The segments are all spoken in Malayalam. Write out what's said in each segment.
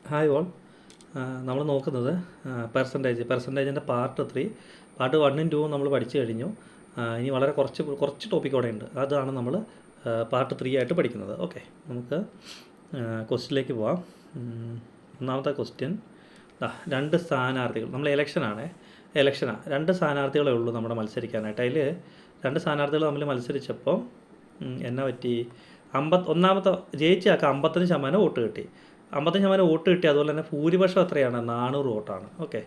Hi all. നമ്മൾ നോക്കുന്നത് പെർസെൻറ്റേജിൻ്റെ പാർട്ട് 3. പാർട്ട് 1ഉം 2ഉം നമ്മൾ പഠിച്ചു കഴിഞ്ഞു. ഇനി വളരെ കുറച്ച് ടോപ്പിക് അവിടെ ഉണ്ട്. അതാണ് നമ്മൾ പാർട്ട് 3 ആയിട്ട് പഠിക്കുന്നത്. ഓക്കെ, നമുക്ക് ക്വസ്റ്റ്യനിലേക്ക് പോവാം. ഒന്നാമത്തെ ക്വസ്റ്റ്യൻ, രണ്ട് സ്ഥാനാർത്ഥികൾ, നമ്മൾ ഇലക്ഷനാണ്, രണ്ട് സ്ഥാനാർത്ഥികളേ ഉള്ളൂ നമ്മുടെ മത്സരിക്കാനായിട്ട്. അതിൽ രണ്ട് സ്ഥാനാർത്ഥികൾ തമ്മിൽ മത്സരിച്ചപ്പോൾ എന്നാ പറ്റി, ഒന്നാമത്തെ ജയിച്ച ആൾക്ക് 55% വോട്ട് കിട്ടി. 55% വോട്ട് കിട്ടി. അതുപോലെ തന്നെ ഭൂരിപക്ഷം എത്രയാണ്? 400 വോട്ടാണ്. ഓക്കെ,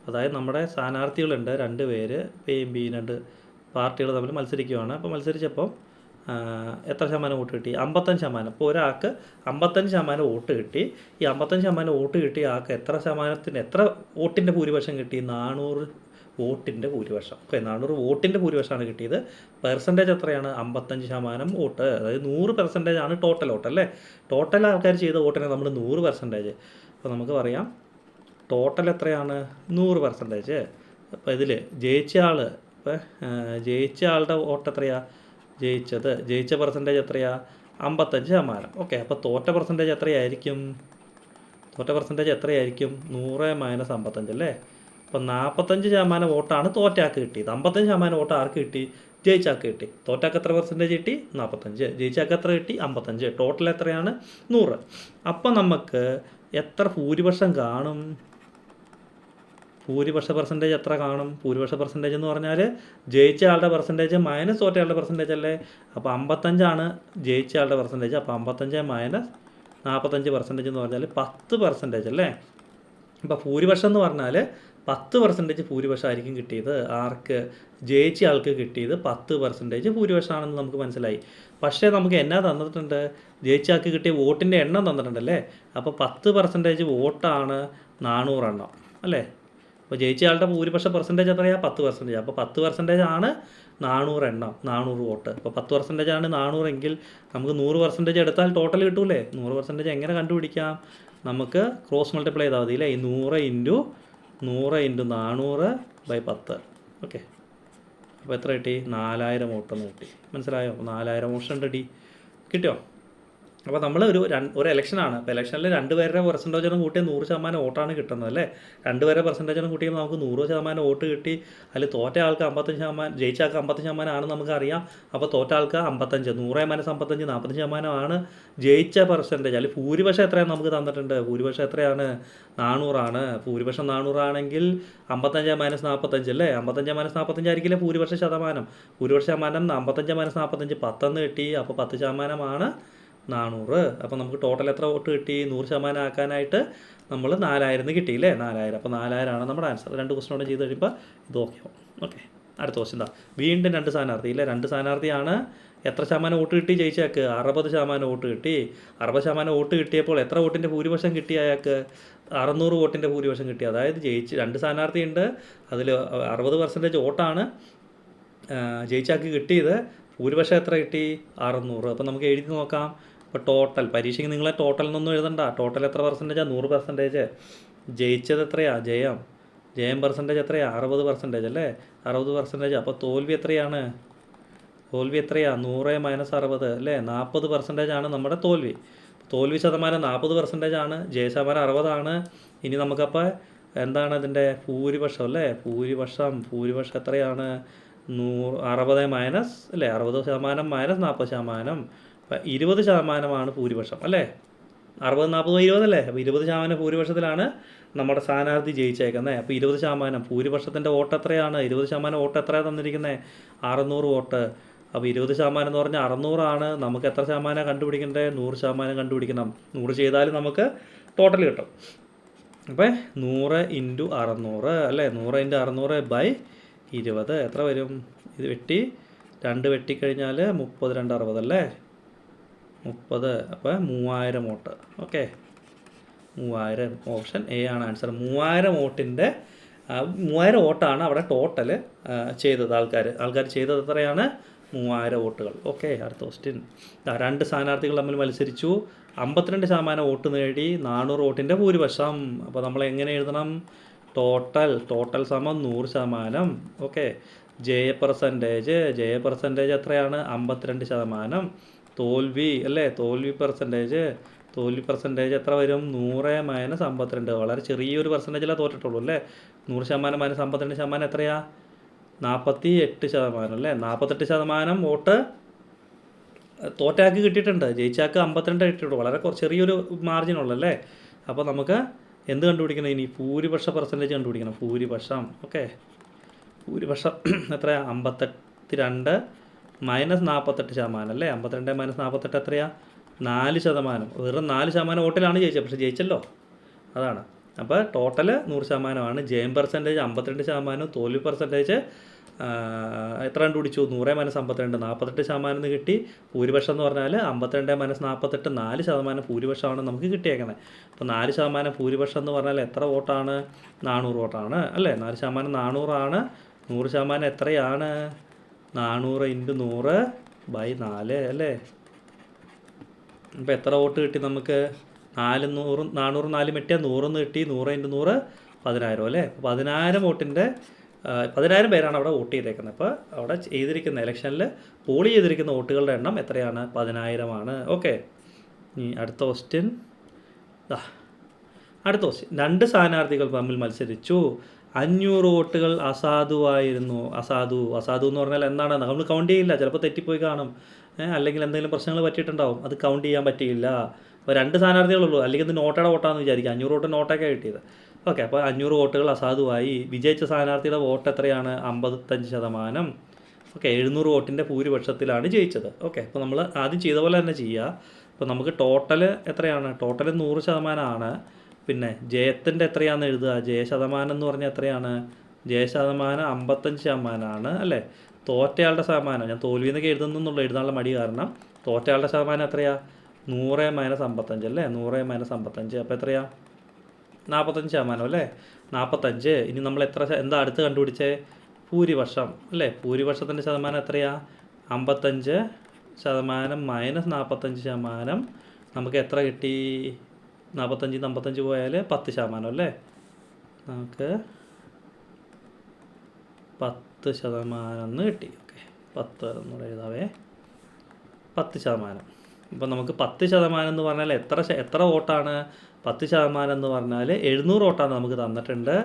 അതായത് നമ്മുടെ സ്ഥാനാർത്ഥികളുണ്ട്, രണ്ട് പേര്, എയും ബിയും, രണ്ട് പാർട്ടികൾ തമ്മിൽ മത്സരിക്കുകയാണ്. അപ്പോൾ മത്സരിച്ചപ്പോൾ എത്ര ശതമാനം വോട്ട് കിട്ടി? 55%. അപ്പോൾ ഒരാൾക്ക് 55% വോട്ട് കിട്ടി. ഈ 55% വോട്ട് കിട്ടിയ ആൾക്ക് എത്ര വോട്ടിൻ്റെ ഭൂരിപക്ഷം കിട്ടി? 400 വോട്ടിൻ്റെ ഭൂരിപക്ഷം. ഓക്കെ, 400 വോട്ടിൻ്റെ ഭൂരിപക്ഷമാണ് കിട്ടിയത്. പെർസെൻറ്റേജ് എത്രയാണ്? 55% വോട്ട്. അതായത് 100% ആണ് ടോട്ടൽ വോട്ട്, അല്ലേ? ടോട്ടൽ ആൾക്കാർ ചെയ്ത വോട്ടിനെ നമ്മൾ 100%. അപ്പോൾ നമുക്ക് പറയാം ടോട്ടൽ എത്രയാണ്? 100%. അപ്പോൾ ഇതിൽ ജയിച്ച ആളുടെ വോട്ട് എത്രയാണ്? ജയിച്ച പെർസെൻറ്റേജ് എത്രയാണ്? 55%. ഓക്കെ, അപ്പോൾ തോറ്റ പെർസെൻറ്റേജ് എത്രയായിരിക്കും? 100 - 55, അല്ലേ? അപ്പോൾ 45% വോട്ടാണ് തോറ്റാക്ക് കിട്ടിയത്. 55% വോട്ട് ആർക്ക് കിട്ടി? ജയിച്ചാക്ക് കിട്ടി. തോറ്റാക്ക് എത്ര പെർസെൻറ്റേജ് കിട്ടി? 45. ജയിച്ചാക്ക് എത്ര കിട്ടി? 55. ടോട്ടൽ എത്രയാണ്? 100. അപ്പം നമുക്ക് എത്ര ഭൂരിപക്ഷം കാണും? ഭൂരിപക്ഷ പെർസെൻറ്റേജ് എത്ര കാണും? ഭൂരിപക്ഷ പെർസെൻറ്റേജ് എന്ന് പറഞ്ഞാൽ ജയിച്ച ആളുടെ പെർസെൻറ്റേജ് മൈനസ് തോറ്റ ആളുടെ പെർസെൻറ്റേജ്, അല്ലേ? അപ്പോൾ 55 ജയിച്ച ആളുടെ പെർസെൻറ്റേജ്. അപ്പോൾ 55 - 45% എന്ന് പറഞ്ഞാൽ 10%, അല്ലേ? അപ്പോൾ ഭൂരിപക്ഷം എന്ന് പറഞ്ഞാൽ 10% ഭൂരിപക്ഷമായിരിക്കും കിട്ടിയത്. ആർക്ക്? ജയിച്ച ആൾക്ക് കിട്ടിയത് 10% ഭൂരിപക്ഷമാണെന്ന് നമുക്ക് മനസ്സിലായി. പക്ഷേ നമുക്ക് എന്നാ തന്നിട്ടുണ്ട്? ജയിച്ച ആൾക്ക് കിട്ടിയ വോട്ടിൻ്റെ എണ്ണം തന്നിട്ടുണ്ടല്ലേ? അപ്പോൾ 10% വോട്ടാണ് 400 എണ്ണം, അല്ലേ? അപ്പോൾ ജയിച്ച ആളുടെ ഭൂരിപക്ഷ പെർസെൻറ്റേജ് എത്രയാണ്? 10%. അപ്പോൾ 10% ആണ് 400 എണ്ണം, 400 വോട്ട്. അപ്പോൾ 10% ആണ് 400 എങ്കിൽ നമുക്ക് 100% എടുത്താൽ ടോട്ടൽ കിട്ടൂലേ? 100% എങ്ങനെ കണ്ടുപിടിക്കാം? നമുക്ക് ക്രോസ് മൾട്ടിപ്ലൈ ചെയ്താൽ മതി, അല്ലേ? ഈ 100 × 400/10. ഓക്കെ, അപ്പോൾ എത്ര കിട്ടി? 4000 വോട്ടെന്ന് കിട്ടി. മനസ്സിലായോ? 4000 വോട്ട് കിട്ടി. കിട്ടിയോ? അപ്പോൾ നമ്മൾ ഒരു ഇലക്ഷനാണ്. അപ്പോൾ ഇലക്ഷനിൽ രണ്ടുപേരുടെ പെർസെൻറ്റേജ് കൂട്ടിയാൽ 100% വോട്ടാണ് കിട്ടുന്നത്, അല്ലേ? രണ്ടുപേരുടെ പെർസെൻറ്റേജ് കൂട്ടിയാൽ നമുക്ക് 100% വോട്ട് കിട്ടി. അതിൽ തോറ്റ ആൾക്ക് 55%, ജയിച്ച ആൾക്ക് 55% ആണെന്ന് നമുക്കറിയാം. അപ്പോൾ തോറ്റ ആൾക്ക് 55, 100 - 55, 40% ആണ് ജയിച്ച പെർസെൻറ്റേജ്. അല്ലെങ്കിൽ ഭൂരിപക്ഷം എത്രയാണ് നമുക്ക് തന്നിട്ടുണ്ട്? ഭൂരിപക്ഷം എത്രയാണ്? 400 ആണ്. ഭൂരിപക്ഷം 400 ആണെങ്കിൽ 55 - 45, അല്ലേ? 55 - 45 ആയിരിക്കില്ലേ ഭൂരിപക്ഷ ശതമാനം? ഭൂരിപക്ഷ ശതമാനം 55 - 45 10 കിട്ടി. അപ്പോൾ 10% 400. അപ്പോൾ നമുക്ക് ടോട്ടൽ എത്ര വോട്ട് കിട്ടി? 100% ആക്കാനായിട്ട് നമ്മൾ 4000 കിട്ടിയില്ലേ? 4000. അപ്പോൾ 4000 ആണ് നമ്മുടെ ആൻസർ. രണ്ട് ക്വസ്റ്റ്യൻ ചെയ്ത് കഴിയുമ്പോൾ ഇത് ഓക്കെ ആവും. ഓക്കെ, അടുത്ത ക്വസ്റ്റ്യൻ എന്താ? വീണ്ടും രണ്ട് സ്ഥാനാർത്ഥി, ഇല്ലേ? രണ്ട് സ്ഥാനാർത്ഥിയാണ്. എത്ര ശതമാനം വോട്ട് കിട്ടി ജയിച്ച ആൾക്ക്? 60% വോട്ട് കിട്ടി. 60% വോട്ട് കിട്ടിയപ്പോൾ എത്ര വോട്ടിൻ്റെ ഭൂരിപക്ഷം കിട്ടി അയാൾക്ക്? 600 വോട്ടിൻ്റെ ഭൂരിപക്ഷം കിട്ടി. അതായത് രണ്ട് സ്ഥാനാർത്ഥിയുണ്ട്, അതിൽ 60% വോട്ടാണ് ജയിച്ചാൾക്ക് കിട്ടിയത്. ഭൂരിപക്ഷം എത്ര കിട്ടി? 600. അപ്പോൾ നമുക്ക് എഴുതി നോക്കാം. അപ്പോൾ ടോട്ടൽ, പരീക്ഷയ്ക്ക് നിങ്ങളെ ടോട്ടൽ എന്നൊന്നും എഴുതണ്ട. ടോട്ടൽ എത്ര പെർസെൻറ്റേജാണ്? 100%. ജയിച്ചത് എത്രയാണ്? ജയം പെർസെൻറ്റേജ് എത്രയാണ്? 60%, അല്ലേ? 60%. അപ്പോൾ തോൽവി എത്രയാണ്? 100 - 60, അല്ലേ? 40% ആണ് നമ്മുടെ തോൽവി. തോൽവി ശതമാനം 40% ആണ്. ജയശതമാനം 60 ആണ്. ഇനി നമുക്കപ്പോൾ എന്താണ് ഇതിൻ്റെ ഭൂരിപക്ഷം, അല്ലേ? ഭൂരിപക്ഷം എത്രയാണ്? 60 അല്ലേ? 60% - 40%. അപ്പം 20% ഭൂരിപക്ഷം, അല്ലേ? 60, 40, 20, അല്ലേ? അപ്പോൾ 20% ഭൂരിപക്ഷത്തിലാണ് നമ്മുടെ സ്ഥാനാർത്ഥി ജയിച്ചേക്കുന്നത്. അപ്പോൾ 20% ഭൂരിപക്ഷത്തിൻ്റെ വോട്ട് എത്രയാണ്? 20% വോട്ട് എത്രയാണ് തന്നിരിക്കുന്നത്? 600 വോട്ട്. അപ്പോൾ 20% എന്ന് പറഞ്ഞാൽ 600 ആണ്. നമുക്ക് എത്ര ശതമാനം കണ്ടുപിടിക്കേണ്ടത്? 100% കണ്ടുപിടിക്കണം. 100 ചെയ്താൽ നമുക്ക് ടോട്ടൽ കിട്ടും. അപ്പോൾ 100 × 600, അല്ലേ? 100 × 600/20 എത്ര വരും? ഇത് വെട്ടിക്കഴിഞ്ഞാൽ 30, 2, 60, അല്ലേ? 30. അപ്പോൾ 3000 വോട്ട്. ഓക്കെ, 3000. ഓപ്ഷൻ എ ആണ് ആൻസർ. 3000 വോട്ടാണ് അവിടെ ടോട്ടൽ ചെയ്തത്. ആൾക്കാർ ചെയ്തത് എത്രയാണ്? 3000 വോട്ടുകൾ. ഓക്കെ, അടുത്ത ക്വസ്റ്റ്യൻ. രണ്ട് സ്ഥാനാർത്ഥികൾ തമ്മിൽ മത്സരിച്ചു. 52% വോട്ട് നേടി. 400 വോട്ടിൻ്റെ ഭൂരിപക്ഷം. അപ്പോൾ നമ്മൾ എങ്ങനെ എഴുതണം? ടോട്ടൽ സമം 100%. ഓക്കെ, ജയ പെർസെൻറ്റേജ് എത്രയാണ്? 52%. തോൽവി, അല്ലേ? തോൽവി പെർസെൻറ്റേജ് തോൽവി പെർസെൻറ്റേജ് എത്ര വരും? 100 - 52. വളരെ ചെറിയൊരു പെർസെൻറ്റേജിലാണ് തോറ്റിട്ടുള്ളൂ അല്ലേ. 100% - 52% എത്രയാ? 48% അല്ലേ. 48% വോട്ട് തോറ്റാക്ക് കിട്ടിയിട്ടുണ്ട്, ജയിച്ചാക്ക് 52 കിട്ടിയിട്ടുള്ളൂ. വളരെ ചെറിയൊരു മാർജിനുള്ളൂ അല്ലേ. അപ്പോൾ നമുക്ക് എന്ത് കണ്ടുപിടിക്കണം ഇനി? ഭൂരിപക്ഷ പെർസെൻറ്റേജ് കണ്ടുപിടിക്കണം. ഭൂരിപക്ഷം. ഓക്കെ, ഭൂരിപക്ഷം എത്രയാ? 52 - 48% അല്ലേ. 52 - 48 എത്രയാ? 4%. വെറും 4% വോട്ടിലാണ് ജയിച്ചത്, പക്ഷേ ജയിച്ചല്ലോ, അതാണ്. അപ്പോൾ ടോട്ടൽ 100%. ജയം പെർസെൻറ്റേജ് 52%. തോൽവി പെർസെൻറ്റേജ് എത്ര കണ്ടുപിടിച്ചു? 100 - 52, 48% കിട്ടി. ഭൂരിപക്ഷം എന്ന് പറഞ്ഞാൽ 52 - 48, 4% ഭൂരിപക്ഷമാണ് നമുക്ക് കിട്ടിയേക്കുന്നത്. അപ്പോൾ 4% ഭൂരിപക്ഷം എന്ന് പറഞ്ഞാൽ എത്ര വോട്ടാണ്? 400 വോട്ടാണ് അല്ലേ. 4% 400 ആണ്. 100% എത്രയാണ്? 400 × 100/4 അല്ലേ. അപ്പോൾ എത്ര വോട്ട് കിട്ടി നമുക്ക്? 400 400 വെട്ടിയാൽ 100 കിട്ടി. 100 × 100 10,000 അല്ലേ. 10,000 വോട്ടിൻ്റെ 10,000 പേരാണ് അവിടെ വോട്ട് ചെയ്തേക്കുന്നത്. അപ്പോൾ അവിടെ ചെയ്തിരിക്കുന്ന ഇലക്ഷനിൽ പോൾ ചെയ്തിരിക്കുന്ന വോട്ടുകളുടെ എണ്ണം എത്രയാണ്? 10,000 ആണ്. ഓക്കെ, ഇനി അടുത്ത ക്വസ്റ്റ്യൻ. അടുത്ത ക്വസ്റ്റ്യൻ. 2 സ്ഥാനാർത്ഥികൾ തമ്മിൽ മത്സരിച്ചു. 500 വോട്ടുകൾ അസാധുവായിരുന്നു. അസാധു എന്ന് പറഞ്ഞാൽ എന്താണ്? നമ്മൾ കൗണ്ട് ചെയ്യില്ല, ചിലപ്പോൾ തെറ്റിപ്പോയി കാണും, അല്ലെങ്കിൽ എന്തെങ്കിലും പ്രശ്നങ്ങൾ പറ്റിയിട്ടുണ്ടാവും, അത് കൗണ്ട് ചെയ്യാൻ പറ്റിയില്ല. അപ്പോൾ 2 സ്ഥാനാർത്ഥികളുള്ളൂ, അല്ലെങ്കിൽ ഇത് നോട്ടയുടെ വോട്ടാണെന്ന് വിചാരിക്കുക. 500 വോട്ട് നോട്ടൊക്കെ കിട്ടിയത്. ഓക്കെ, അപ്പോൾ 500 വോട്ടുകൾ അസാധുവായി. വിജയിച്ച സ്ഥാനാർത്ഥിയുടെ വോട്ട് എത്രയാണ്? 55%. ഓക്കെ, 700 വോട്ടിൻ്റെ ഭൂരിപക്ഷത്തിലാണ് ജയിച്ചത്. ഓക്കെ, അപ്പോൾ നമ്മൾ ആദ്യം ചെയ്ത പോലെ തന്നെ ചെയ്യുക. അപ്പോൾ നമുക്ക് ടോട്ടൽ എത്രയാണ്? ടോട്ടൽ 100% പിന്നെ ജയത്തിൻ്റെ എത്രയാണെന്ന് എഴുതുക. ജയശതമാനം എന്ന് പറഞ്ഞാൽ എത്രയാണ്? ജയശതമാനം 55% അല്ലേ. തോറ്റയാളുടെ ശതമാനം, ഞാൻ തോൽവി എന്നൊക്കെ എഴുതുന്നുള്ളൂ, എഴുതാനുള്ള മടി കാരണം. തോറ്റയാളുടെ ശതമാനം എത്രയാണ്? 100 - 55 അല്ലേ. 100 - 55 അപ്പോൾ എത്രയാണ്? 45% അല്ലേ. 45. ഇനി നമ്മൾ എന്താ അടുത്ത് കണ്ടുപിടിച്ചേ? ഭൂരിപക്ഷം അല്ലേ. ഭൂരിപക്ഷത്തിൻ്റെ ശതമാനം എത്രയാണ്? 55% - 45%. നമുക്ക് എത്ര കിട്ടി? 45 - 55 പോയാൽ 10% അല്ലേ. നമുക്ക് 10% കിട്ടി. ഓക്കെ, 10 എന്നൂടെ എഴുതാവേ. 10%. അപ്പോൾ നമുക്ക് 10% എന്ന് പറഞ്ഞാൽ എത്ര വോട്ടാണ്? 10% എന്ന് പറഞ്ഞാൽ 700 വോട്ടാണ് നമുക്ക് തന്നിട്ടുണ്ട്.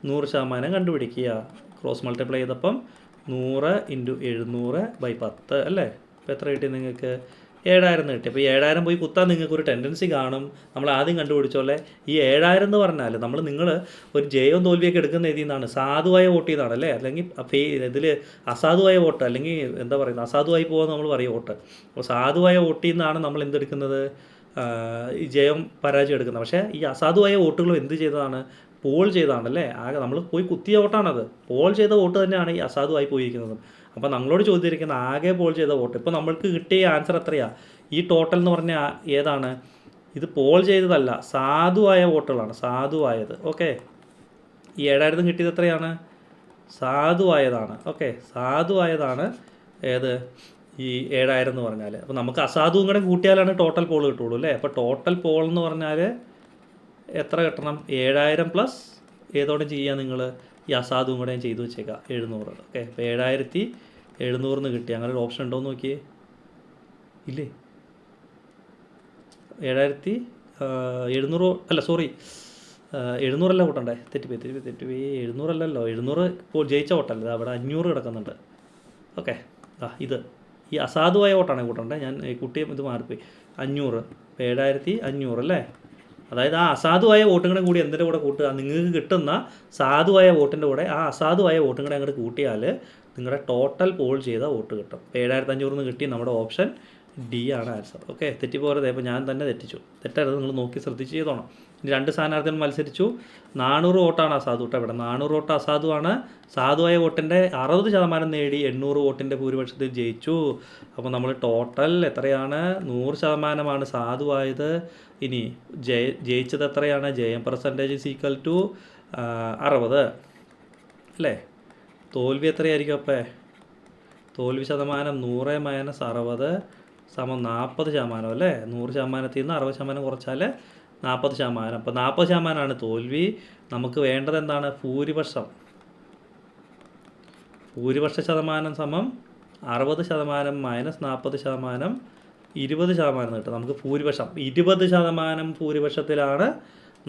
100% കണ്ടുപിടിക്കുക. ക്രോസ് മൾട്ടിപ്ലൈ ചെയ്തപ്പം 100 × 700/10 അല്ലേ. അപ്പോൾ എത്ര കിട്ടി നിങ്ങൾക്ക്? 7,000 കിട്ടി. അപ്പോൾ 7,000 പോയി കുത്താൻ നിങ്ങൾക്കൊരു ടെൻഡൻസി കാണും. നമ്മൾ ആദ്യം കണ്ടുപിടിച്ചോളെ ഈ 7,000 എന്ന് പറഞ്ഞാൽ നിങ്ങൾ ഒരു ജയവും തോൽവിയൊക്കെ എടുക്കുന്ന ഇതിൽ നിന്നാണ്. സാധുവായ വോട്ട് ചെയ്താണ് അല്ലേ, അല്ലെങ്കിൽ ഇതിൽ അസാധുവായ വോട്ട്, അല്ലെങ്കിൽ എന്താ പറയുന്നത്, അസാധുവായി പോകുമെന്ന് നമ്മൾ പറയും വോട്ട്. അപ്പോൾ സാധുവായ വോട്ടിൽ നിന്നാണ് നമ്മൾ എന്തെടുക്കുന്നത്? ഈ ജയം പരാജയം എടുക്കുന്നത്. പക്ഷേ ഈ അസാധുവായ വോട്ടുകളും എന്ത് ചെയ്തതാണ്? പോൾ ചെയ്തതാണല്ലേ. ആകെ നമ്മൾ പോയി കുത്തിയ വോട്ടാണത്. പോൾ ചെയ്ത വോട്ട് തന്നെയാണ് ഈ അസാധുവായി പോയിരിക്കുന്നത്. അപ്പോൾ നമ്മളോട് ചോദിച്ചിരിക്കുന്ന ആകെ പോൾ ചെയ്ത വോട്ട്. ഇപ്പോൾ നമ്മൾക്ക് കിട്ടിയ ആൻസർ എത്രയാണ്? ഈ ടോട്ടൽ എന്ന് പറഞ്ഞാൽ ഏതാണ്? ഇത് പോൾ ചെയ്തതല്ല, സാധുവായ വോട്ടുകളാണ്, സാധുവായത്. ഓക്കെ, ഈ 7,000 കിട്ടിയത് എത്രയാണ്? സാധുവായതാണ്. ഓക്കെ, സാധുവായതാണ് ഏത്? ഈ 7,000 എന്ന് പറഞ്ഞാൽ. അപ്പോൾ നമുക്ക് അസാധുവും കൂടെ കൂട്ടിയാലാണ് ടോട്ടൽ പോൾ കിട്ടുള്ളൂ അല്ലേ. അപ്പോൾ ടോട്ടൽ പോൾ എന്ന് പറഞ്ഞാൽ എത്ര കിട്ടണം? 7,000 പ്ലസ് ഏതോടെ ചെയ്യുക നിങ്ങൾ? ഈ അസാധുവും കൂടെ ഞാൻ ചെയ്തു വെച്ചേക്കാം, 700. ഓക്കെ, അപ്പോൾ 7,700 കിട്ടി. അങ്ങനെ ഒരു ഓപ്ഷൻ ഉണ്ടോ എന്ന് നോക്കിയേ. ഇല്ലേ, 7,700 അല്ല, സോറി, 700 കൂട്ടണ്ടേ, തെറ്റിപ്പോയി 700 700 ഇപ്പോൾ ജയിച്ച വോട്ടല്ല, അവിടെ 500 കിടക്കുന്നുണ്ട്. ഓക്കെ, ഇത് ഈ അസാധുവായ വോട്ടാണ് കൂട്ടണ്ടേ, ഞാൻ കുട്ടിയും ഇത് മാറിപ്പോയി. 500, 7,500 അല്ലേ. അതായത് ആ അസാധുവായ വോട്ടുകളെ കൂടി എന്തിൻ്റെ കൂടെ കൂട്ടുക? നിങ്ങൾക്ക് കിട്ടുന്ന സാധുവായ വോട്ടിൻ്റെ കൂടെ ആ അസാധുവായ വോട്ടുകളെ അങ്ങോട്ട് കൂട്ടിയാൽ നിങ്ങളുടെ ടോട്ടൽ പോൾ ചെയ്ത വോട്ട് കിട്ടും. 7,500 കിട്ടി. നമ്മുടെ ഓപ്ഷൻ ഡി ആണ് ആൻസർ. ഓക്കെ, തെറ്റിപ്പോകരുത്. അപ്പോൾ ഞാൻ തന്നെ തെറ്റിച്ചു, തെറ്റരുത്, നിങ്ങൾ നോക്കി ശ്രദ്ധിച്ച് ചെയ്തോണം. ഇനി 2 സ്ഥാനാർത്ഥികൾ മത്സരിച്ചു. 400 വോട്ടാണ് അസാധു കേട്ടോ. ഇവിടെ 400 വോട്ട് അസാധുവാണ്. സാധുവായ വോട്ടിൻ്റെ 60% നേടി 800 വോട്ടിൻ്റെ ഭൂരിപക്ഷത്തിൽ ജയിച്ചു. അപ്പോൾ നമ്മൾ ടോട്ടൽ എത്രയാണ്? 100% സാധുവായത്. ഇനി ജയിച്ചത് എത്രയാണ്? ജയം പെർസെൻറ്റേജ് = 60 അല്ലേ. തോൽവി എത്രയായിരിക്കും? അപ്പോൾ തോൽവി ശതമാനം 100 - 60 = 40% അല്ലേ. 100%ത്തിൽ നിന്ന് 60% കുറച്ചാൽ 40%. അപ്പോൾ 40%ആണ് തോൽവി. നമുക്ക് വേണ്ടത് എന്താണ്? ഭൂരിപക്ഷം. ഭൂരിപക്ഷ ശതമാനം = 60% - 40% 20% കിട്ടും. നമുക്ക് ഭൂരിപക്ഷം 20% ഭൂരിപക്ഷത്തിലാണ്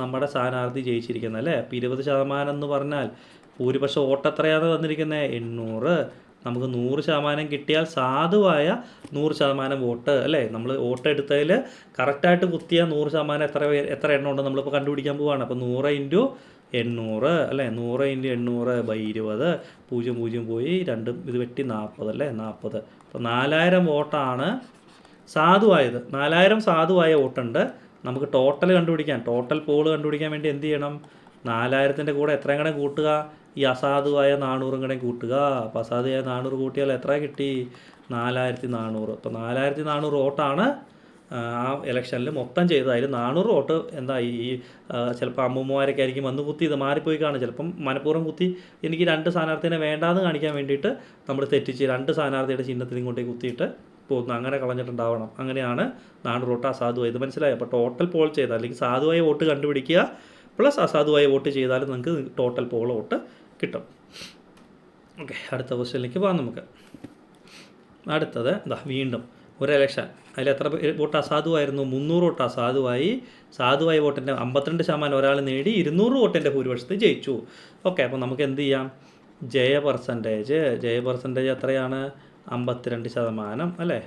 നമ്മുടെ സ്ഥാനാർത്ഥി ജയിച്ചിരിക്കുന്നത് അല്ലേ. അപ്പോൾ 20% എന്ന് പറഞ്ഞാൽ ഭൂരിപക്ഷം വോട്ട് എത്രയാണ് തന്നിരിക്കുന്നത്? 800. നമുക്ക് 100% കിട്ടിയാൽ സാധുവായ 100% വോട്ട് അല്ലേ. നമ്മൾ വോട്ട് എടുത്തതിൽ കറക്റ്റായിട്ട് കുത്തിയ 100% എത്ര എണ്ണം ഉണ്ട് നമ്മളിപ്പോൾ കണ്ടുപിടിക്കാൻ പോവുകയാണ്. അപ്പോൾ 100 × 800 അല്ലേ. 100 × 800/20. 0 പോയി 2 ഇത് വെട്ടി 40 അല്ലേ. 40. അപ്പോൾ 4000 വോട്ടാണ് സാധുവായത്. 4000 സാധുവായ വോട്ടുണ്ട്. നമുക്ക് ടോട്ടൽ കണ്ടുപിടിക്കാൻ, ടോട്ടൽ പോൾ കണ്ടുപിടിക്കാൻ വേണ്ടി എന്ത് ചെയ്യണം? 4000-ൻ്റെ കൂടെ എത്രയും കൂടെ കൂട്ടുക? ഈ അസാധുവായ 400 കൂടെ കൂട്ടുക. അപ്പോൾ അസാധുവായ 400 കൂട്ടിയാൽ എത്ര കിട്ടി? 4400. അപ്പോൾ 4400 വോട്ടാണ് ആ ഇലക്ഷനിൽ മൊത്തം ചെയ്തത്. അതിൽ 400 വോട്ട് എന്താ ഈ ചിലപ്പോൾ അമ്മൂമ്മമാരൊക്കെ ആയിരിക്കും വന്ന് കുത്തി ഇത് മാറിപ്പോയി കാണും. ചിലപ്പം മനഃപൂർവ്വം കുത്തി എനിക്ക് 2 സ്ഥാനാർത്ഥിനെ വേണ്ടാന്ന് കാണിക്കാൻ വേണ്ടിയിട്ട് നമ്മൾ തെറ്റിച്ച് 2 സ്ഥാനാർത്ഥിയുടെ ചിഹ്നത്തിൽ ഇങ്ങോട്ടേക്ക് കുത്തിയിട്ട് പോകുന്നു. അങ്ങനെ കളഞ്ഞിട്ടുണ്ടാവണം. അങ്ങനെയാണ് 400 വോട്ട് അസാധുവായി. ഇത് മനസ്സിലായി. അപ്പോൾ ടോട്ടൽ പോൾ ചെയ്താൽ അല്ലെങ്കിൽ സാധുവായ വോട്ട് കണ്ടുപിടിക്കുക പ്ലസ് അസാധുവായ വോട്ട് ചെയ്താലും നിങ്ങൾക്ക് ടോട്ടൽ പോൾ വോട്ട് കിട്ടും. ഓക്കെ, അടുത്ത ക്വസ്റ്റ്യനിലേക്ക് പോകാം നമുക്ക്. അടുത്തത് വീണ്ടും ഒരു ഇലക്ഷൻ. അതിൽ എത്ര വോട്ട് അസാധുവായിരുന്നു? 300 വോട്ട് അസാധുവായി. സാധുവായ വോട്ടിൻ്റെ 52% ഒരാൾ നേടി 200 വോട്ടിൻ്റെ ഭൂരിപക്ഷത്തിൽ ജയിച്ചു. ഓക്കെ, അപ്പോൾ നമുക്ക് എന്ത് ചെയ്യാം? ജയ പെർസെൻറ്റേജ് എത്രയാണ്? 52% അല്ലേ.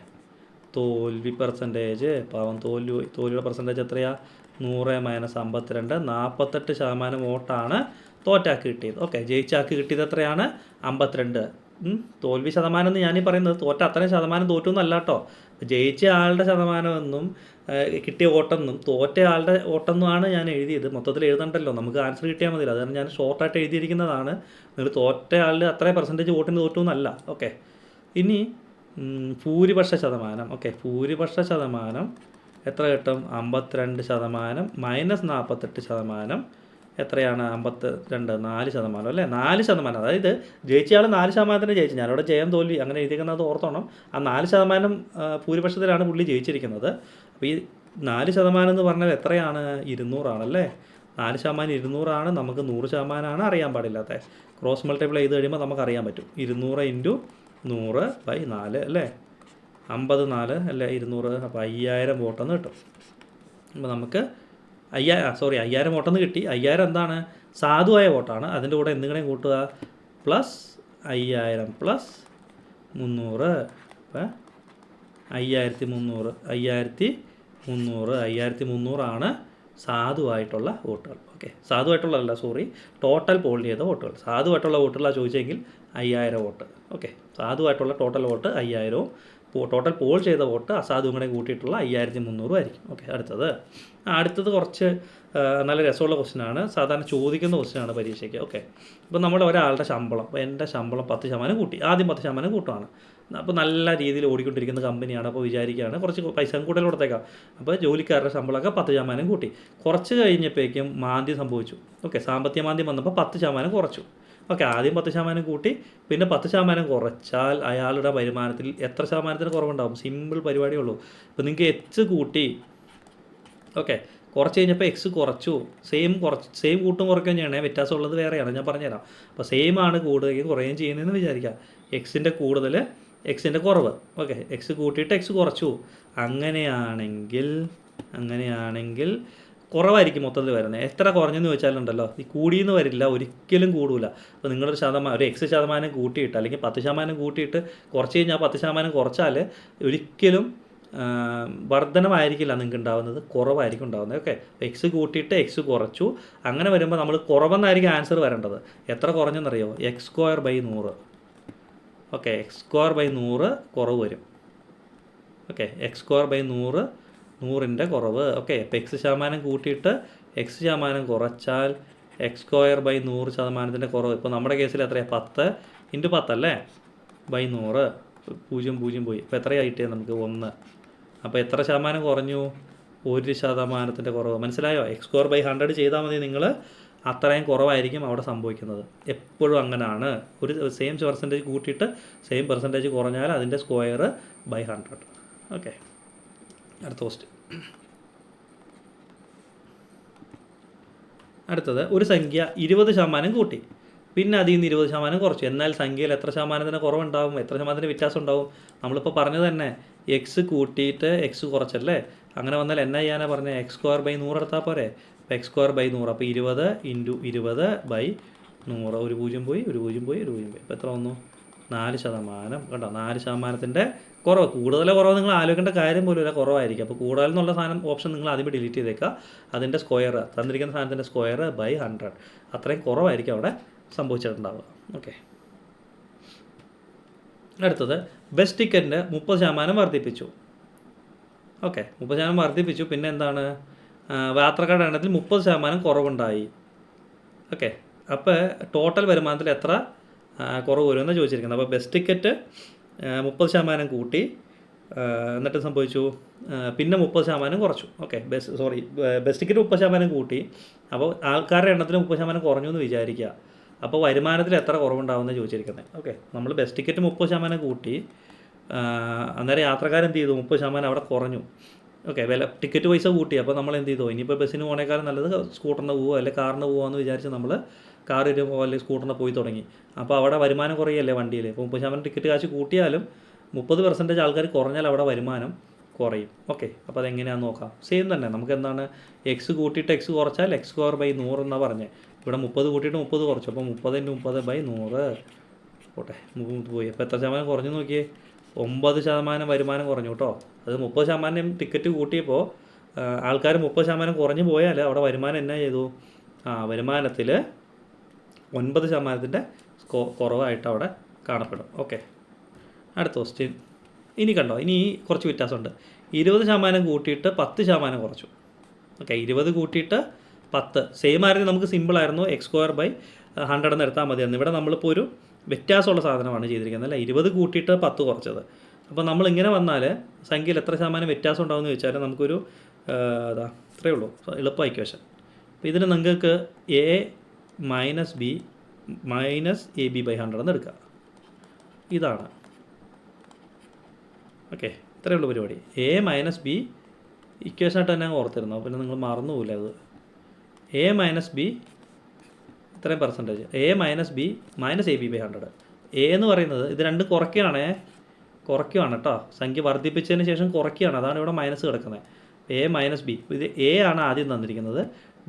തോൽവി പെർസെൻറ്റേജ്, പാവം തോൽവിയുടെ പെർസെൻറ്റേജ് എത്രയാണ്? 100 - 52 48% വോട്ടാണ് തോറ്റാക്ക് കിട്ടിയത്. ഓക്കെ, ജയിച്ചാക്ക് കിട്ടിയത് എത്രയാണ്? 52. തോൽവി ശതമാനം എന്ന് ഞാനീ പറയുന്നത് തോറ്റ അത്രയും ശതമാനം തോറ്റു എന്നല്ല കേട്ടോ. ജയിച്ച ആളുടെ ശതമാനമെന്നും കിട്ടിയ വോട്ടെന്നും തോറ്റ ആളുടെ വോട്ടെന്നുമാണ് ഞാൻ എഴുതിയത്. മൊത്തത്തിൽ എഴുതണ്ടല്ലോ, നമുക്ക് ആൻസർ കിട്ടിയാൽ മതിയല്ലോ. അതാണ് ഞാൻ ഷോർട്ടായിട്ട് എഴുതിയിരിക്കുന്നതാണ്. നിങ്ങൾ തോറ്റ ആളിൽ അത്രയും പെർസെൻറ്റേജ് വോട്ടിന് തോറ്റു എന്നല്ല. ഓക്കെ, ഇനി ഭൂരിപക്ഷ ശതമാനം. ഓക്കെ, ഭൂരിപക്ഷ ശതമാനം എത്ര കിട്ടും? 52% - 48% എത്രയാണ്? 52 4% അല്ലേ. 4%, അതായത് ജയിച്ചയാൾ 4%-ന് ജയിച്ചു. ഞാനിവിടെ ജയം തോൽവി അങ്ങനെ എഴുതിയിരിക്കുന്നത് ഓർത്തോണം. ആ 4% ഭൂരിപക്ഷത്തിലാണ് പുള്ളി ജയിച്ചിരിക്കുന്നത്. അപ്പോൾ ഈ 4% എന്ന് പറഞ്ഞാൽ എത്രയാണ്? 200 ആണല്ലേ. 4% 200 നമുക്ക് 100% അറിയാൻ പാടില്ലാത്ത. ക്രോസ് മൾട്ടിപ്ലൈ ചെയ്ത് കഴിയുമ്പോൾ നമുക്കറിയാൻ പറ്റും. 200 × 100/4 അല്ലേ. 54 അല്ലേ 200. അപ്പോൾ 5000 വോട്ടെന്ന് കിട്ടും. അപ്പോൾ നമുക്ക് 5000 വോട്ടെന്ന് കിട്ടി. 5000 എന്താണ്? സാധുവായ വോട്ടാണ്. അതിൻ്റെ കൂടെ എന്തെങ്കിലും കൂട്ടുക? +5000 + 300. അപ്പോൾ 5300 സാധുവായിട്ടുള്ള വോട്ടുകൾ. ഓക്കെ, സാധുവായിട്ടുള്ളതല്ല, ടോട്ടൽ പോൾ ചെയ്ത വോട്ടുകൾ. സാധുവായിട്ടുള്ള വോട്ടുകളാണ് ചോദിച്ചെങ്കിൽ 5000 വോട്ട്. ഓക്കെ, സാധുവായിട്ടുള്ള ടോട്ടൽ വോട്ട് 5000. ടോട്ടൽ പോൾ ചെയ്ത വോട്ട് അസാധുവും കൂടെ കൂട്ടിയിട്ടുള്ള 5300 ആയിരിക്കും. ഓക്കെ, അടുത്തത് കുറച്ച് നല്ല രസമുള്ള ക്വസ്റ്റ്യനാണ്. സാധാരണ ചോദിക്കുന്ന ക്വസ്റ്റ്യനാണ് പരീക്ഷയ്ക്ക്. ഓക്കെ, ഇപ്പോൾ നമ്മുടെ ഒരാളുടെ ശമ്പളം, അപ്പോൾ എൻ്റെ ശമ്പളം 10% കൂട്ടി. ആദ്യം 10% കൂട്ടുകയാണ്. അപ്പോൾ നല്ല രീതിയിൽ ഓടിക്കൊണ്ടിരിക്കുന്ന കമ്പനിയാണ്. അപ്പോൾ വിചാരിക്കുകയാണ് കുറച്ച് പൈസ കൂടുതൽ കൊടുത്തേക്കാം. അപ്പോൾ ജോലിക്കാരുടെ ശമ്പളമൊക്കെ 10% കൂട്ടി. കുറച്ച് കഴിഞ്ഞപ്പോഴേക്കും മാന്ദ്യം സംഭവിച്ചു. ഓക്കെ, സാമ്പത്തിക മാന്ദ്യം വന്നപ്പോൾ 10% കുറച്ചു. ഓക്കെ, ആദ്യം 10% കൂട്ടി, പിന്നെ 10% കുറച്ചാൽ അയാളുടെ വരുമാനത്തിൽ എത്ര ശതമാനത്തിന് കുറവുണ്ടാകും? സിമ്പിൾ പരിപാടിയേ ഉള്ളൂ. ഇപ്പോൾ നിങ്ങൾക്ക് എക്സ് കൂട്ടി, ഓക്കെ, കുറച്ച് കഴിഞ്ഞപ്പോൾ എക്സ് കുറച്ചു. സെയിം കൂട്ടും കുറയ്ക്കുകയും ചെയ്യണേ. വ്യത്യാസമുള്ളത് വേറെയാണ്, ഞാൻ പറഞ്ഞുതരാം. അപ്പോൾ സെയിം ആണ് കൂടുകയും കുറയുകയും ചെയ്യുന്നതെന്ന് വിചാരിക്കാം. എക്സിൻ്റെ കൂടുതൽ എക്സിൻ്റെ കുറവ്. ഓക്കെ, എക്സ് കൂട്ടിയിട്ട് എക്സ് കുറച്ചു. അങ്ങനെയാണെങ്കിൽ കുറവായിരിക്കും മൊത്തത്തിൽ വരുന്നത്. എത്ര കുറഞ്ഞെന്ന് ചോദിച്ചാലുണ്ടല്ലോ, ഈ കൂടിയെന്ന് വരില്ല, ഒരിക്കലും കൂടില്ല. അപ്പോൾ നിങ്ങളൊരു ഒരു x% കൂട്ടിയിട്ട് അല്ലെങ്കിൽ 10% കൂട്ടിയിട്ട് കുറച്ച് കഴിഞ്ഞാൽ 10% കുറച്ചാൽ ഒരിക്കലും വർധനമായിരിക്കില്ല നിങ്ങൾക്ക് ഉണ്ടാകുന്നത്, കുറവായിരിക്കും ഉണ്ടാകുന്നത്. ഓക്കെ, എക്സ് കൂട്ടിയിട്ട് എക്സ് കുറച്ചു. അങ്ങനെ വരുമ്പോൾ നമ്മൾ കുറവെന്നായിരിക്കും ആൻസർ വരേണ്ടത്. എത്ര കുറഞ്ഞെന്നറിയോ? x²/100. ഓക്കെ, x²/100 കുറവ് വരും. ഓക്കെ, x²/100 100ൻ്റെ കുറവ്. ഓക്കെ, അപ്പോൾ x% കൂട്ടിയിട്ട് x% കുറച്ചാൽ x²/100% കുറവ്. ഇപ്പോൾ നമ്മുടെ കേസിൽ എത്രയാണ്? 10 × 10 അല്ലേ, /100. 0 പോയി. ഇപ്പോൾ എത്രയാണ് കിട്ടിയത് നമുക്ക്? 1. അപ്പോൾ എത്ര ശതമാനം കുറഞ്ഞു? 1% കുറവ്. മനസ്സിലായോ? x²/100 ചെയ്താൽ മതി നിങ്ങൾ. അത്രയും കുറവായിരിക്കും അവിടെ സംഭവിക്കുന്നത്. എപ്പോഴും അങ്ങനെയാണ്. ഒരു സെയിം പെർസെൻറ്റേജ് കൂട്ടിയിട്ട് സെയിം പെർസെൻറ്റേജ് കുറഞ്ഞാൽ അതിൻ്റെ സ്ക്വയർ/100. ഓക്കെ, അടുത്ത ക്വസ്റ്റ്യൻ. അടുത്തത് ഒരു സംഖ്യ 20% കൂട്ടി. പിന്നെ അതിൽ നിന്ന് 20% കുറച്ചു. എന്നാൽ സംഖ്യയിൽ എത്ര ശതമാനത്തിന് കുറവുണ്ടാവും, എത്ര ശതമാനത്തിന് വ്യത്യാസം ഉണ്ടാവും? നമ്മളിപ്പോൾ പറഞ്ഞത് തന്നെ എക്സ് കൂട്ടിയിട്ട് എക്സ് കുറച്ചല്ലേ. അങ്ങനെ വന്നാൽ എന്നാ ചെയ്യാനാണ് പറഞ്ഞത്? x² / 100 എടുത്താൽ പോരെ. അപ്പോൾ x² / 100, അപ്പോൾ 20 × 20/100. ഒരു 0 പോയി, ഒരു 0 പോയി, ഒരു 0 പോയി. അപ്പോൾ എത്ര വന്നു? 4%. കേട്ടോ, 4%ൻ്റെ കുറവ്. കൂടുതലോ കുറവ് നിങ്ങൾ ആലോചിക്കേണ്ട കാര്യം പോലുമില്ല, കുറവായിരിക്കും. അപ്പോൾ കൂടുതലെന്നുള്ള സാധനം ഓപ്ഷൻ നിങ്ങൾ ആദ്യമേ ഡിലീറ്റ് ചെയ്തേക്കുക. അതിൻ്റെ സ്ക്വയർ, തന്നിരിക്കുന്ന സാധനത്തിൻ്റെ സ്ക്വയർ ബൈ 100, അത്രയും കുറവായിരിക്കും അവിടെ സംഭവിച്ചിട്ടുണ്ടാവുക. ഓക്കെ, അടുത്തത് ബസ് ടിക്കറ്റിൻ്റെ 30% വർദ്ധിപ്പിച്ചു. ഓക്കെ, 30% വർദ്ധിപ്പിച്ചു. പിന്നെ എന്താണ്? യാത്രക്കാരുടെ എണ്ണത്തിൽ 30% കുറവുണ്ടായി. ഓക്കെ, അപ്പോൾ ടോട്ടൽ വരുമാനത്തിൽ എത്ര കുറവ് വരുമെന്ന് ചോദിച്ചിരിക്കുന്നത്. അപ്പോൾ ബസ് ടിക്കറ്റ് 30% കൂട്ടി, എന്നിട്ട് സംഭവിച്ചു പിന്നെ 30% കുറച്ചു. ഓക്കെ, ബസ് ടിക്കറ്റ് 30% കൂട്ടി, അപ്പോൾ ആൾക്കാരുടെ എണ്ണത്തിൽ 30% കുറഞ്ഞു എന്ന് വിചാരിക്കുക. അപ്പോൾ വരുമാനത്തിൽ എത്ര കുറവുണ്ടാവുമെന്ന് ചോദിച്ചിരിക്കുന്നത്. ഓക്കെ, നമ്മൾ ബസ് ടിക്കറ്റ് 30% കൂട്ടി, അന്നേരം യാത്രക്കാരെന്ത് ചെയ്തു? 30% അവിടെ കുറഞ്ഞു. ഓക്കെ, ടിക്കറ്റ് പൈസ കൂട്ടി. അപ്പോൾ നമ്മൾ എന്ത് ചെയ്തു? ഇനിയിപ്പോൾ ബസ്സിന് പോകണേക്കാളും നല്ലത് സ്കൂട്ടറിന് പോവുക അല്ലെങ്കിൽ കാറിന് പോകാമെന്ന് വിചാരിച്ച് നമ്മൾ കാറിന് പോകുക അല്ലെങ്കിൽ സ്കൂട്ടറിന് പോയി തുടങ്ങി. അപ്പോൾ അവിടെ വരുമാനം കുറയല്ലേ വണ്ടിയിൽ. ഇപ്പോൾ 30% ടിക്കറ്റ് കാശ് കൂട്ടിയാലും 30% ആൾക്കാർ കുറഞ്ഞാൽ അവിടെ വരുമാനം കുറയും. ഓക്കെ, അപ്പോൾ അതെങ്ങനെയാണെന്ന് നോക്കാം. സെയിം തന്നെ. നമുക്ക് എന്താണ്? എക്സ് കൂട്ടിയിട്ട് എക്സ് കുറച്ചാൽ x²/100 എന്നാണ് പറഞ്ഞത്. ഇവിടെ 30 കൂട്ടിയിട്ട് 30 കുറച്ചു. അപ്പോൾ 30 × 30/100 പോട്ടെ, 30 പോയി. അപ്പോൾ എത്ര ശതമാനം കുറഞ്ഞു നോക്കിയേ? 9% വരുമാനം കുറഞ്ഞു കേട്ടോ. അത് 30% ടിക്കറ്റ് കൂട്ടിയപ്പോൾ ആൾക്കാർ 30% കുറഞ്ഞു പോയാൽ അവിടെ വരുമാനം എന്നാ ചെയ്തു? വരുമാനത്തിൽ 9%ൻ്റെ കുറവായിട്ട് അവിടെ കാണപ്പെടും. ഓക്കെ, അടുത്ത ക്വസ്റ്റ്യൻ. ഇനി കണ്ടോ, ഇനി കുറച്ച് വ്യത്യാസമുണ്ട്. 20% കൂട്ടിയിട്ട് 10% കുറച്ചു. ഓക്കെ, 20 കൂട്ടിയിട്ട് 10 സെയിം ആയിരുന്നു. നമുക്ക് സിമ്പിളായിരുന്നു, x²/100 എന്ന് എടുത്താൽ മതിയായിരുന്നു. ഇവിടെ നമ്മളിപ്പോൾ ഒരു വ്യത്യാസമുള്ള സാധനമാണ് ചെയ്തിരിക്കുന്നത് അല്ലേ. 20 കൂട്ടിയിട്ട് 10 കുറച്ചത്. അപ്പോൾ നമ്മളിങ്ങനെ വന്നാൽ സംഖ്യയിൽ എത്ര ശതമാനം വ്യത്യാസം ഉണ്ടാകുമെന്ന് ചോദിച്ചാൽ നമുക്കൊരു ഇത്രയേ ഉള്ളൂ, എളുപ്പ ഇക്വേഷൻ. അപ്പോൾ ഇതിന് നിങ്ങൾക്ക് a - b - ab/100 എന്ന് എടുക്കാം. ഇതാണ്. ഓക്കെ, ഇത്രയേ ഉള്ളൂ പരിപാടി. a - b ഇക്വേഷനായിട്ട് തന്നെ ഓർത്തിരുന്നു, പിന്നെ നിങ്ങൾ മറന്നു പോകില്ല അത്. a - b ഇത്രയും percentage, a - b - ab/100. a എന്ന് പറയുന്നത് ഇത് രണ്ട് കുറയ്ക്കുകയാണ് കേട്ടോ. സംഖ്യ വർദ്ധിപ്പിച്ചതിന് ശേഷം കുറയ്ക്കുകയാണ്, അതാണ് ഇവിടെ മൈനസ് കിടക്കുന്നത്. a - b, ഇത് a ആണ് ആദ്യം തന്നിരിക്കുന്നത്,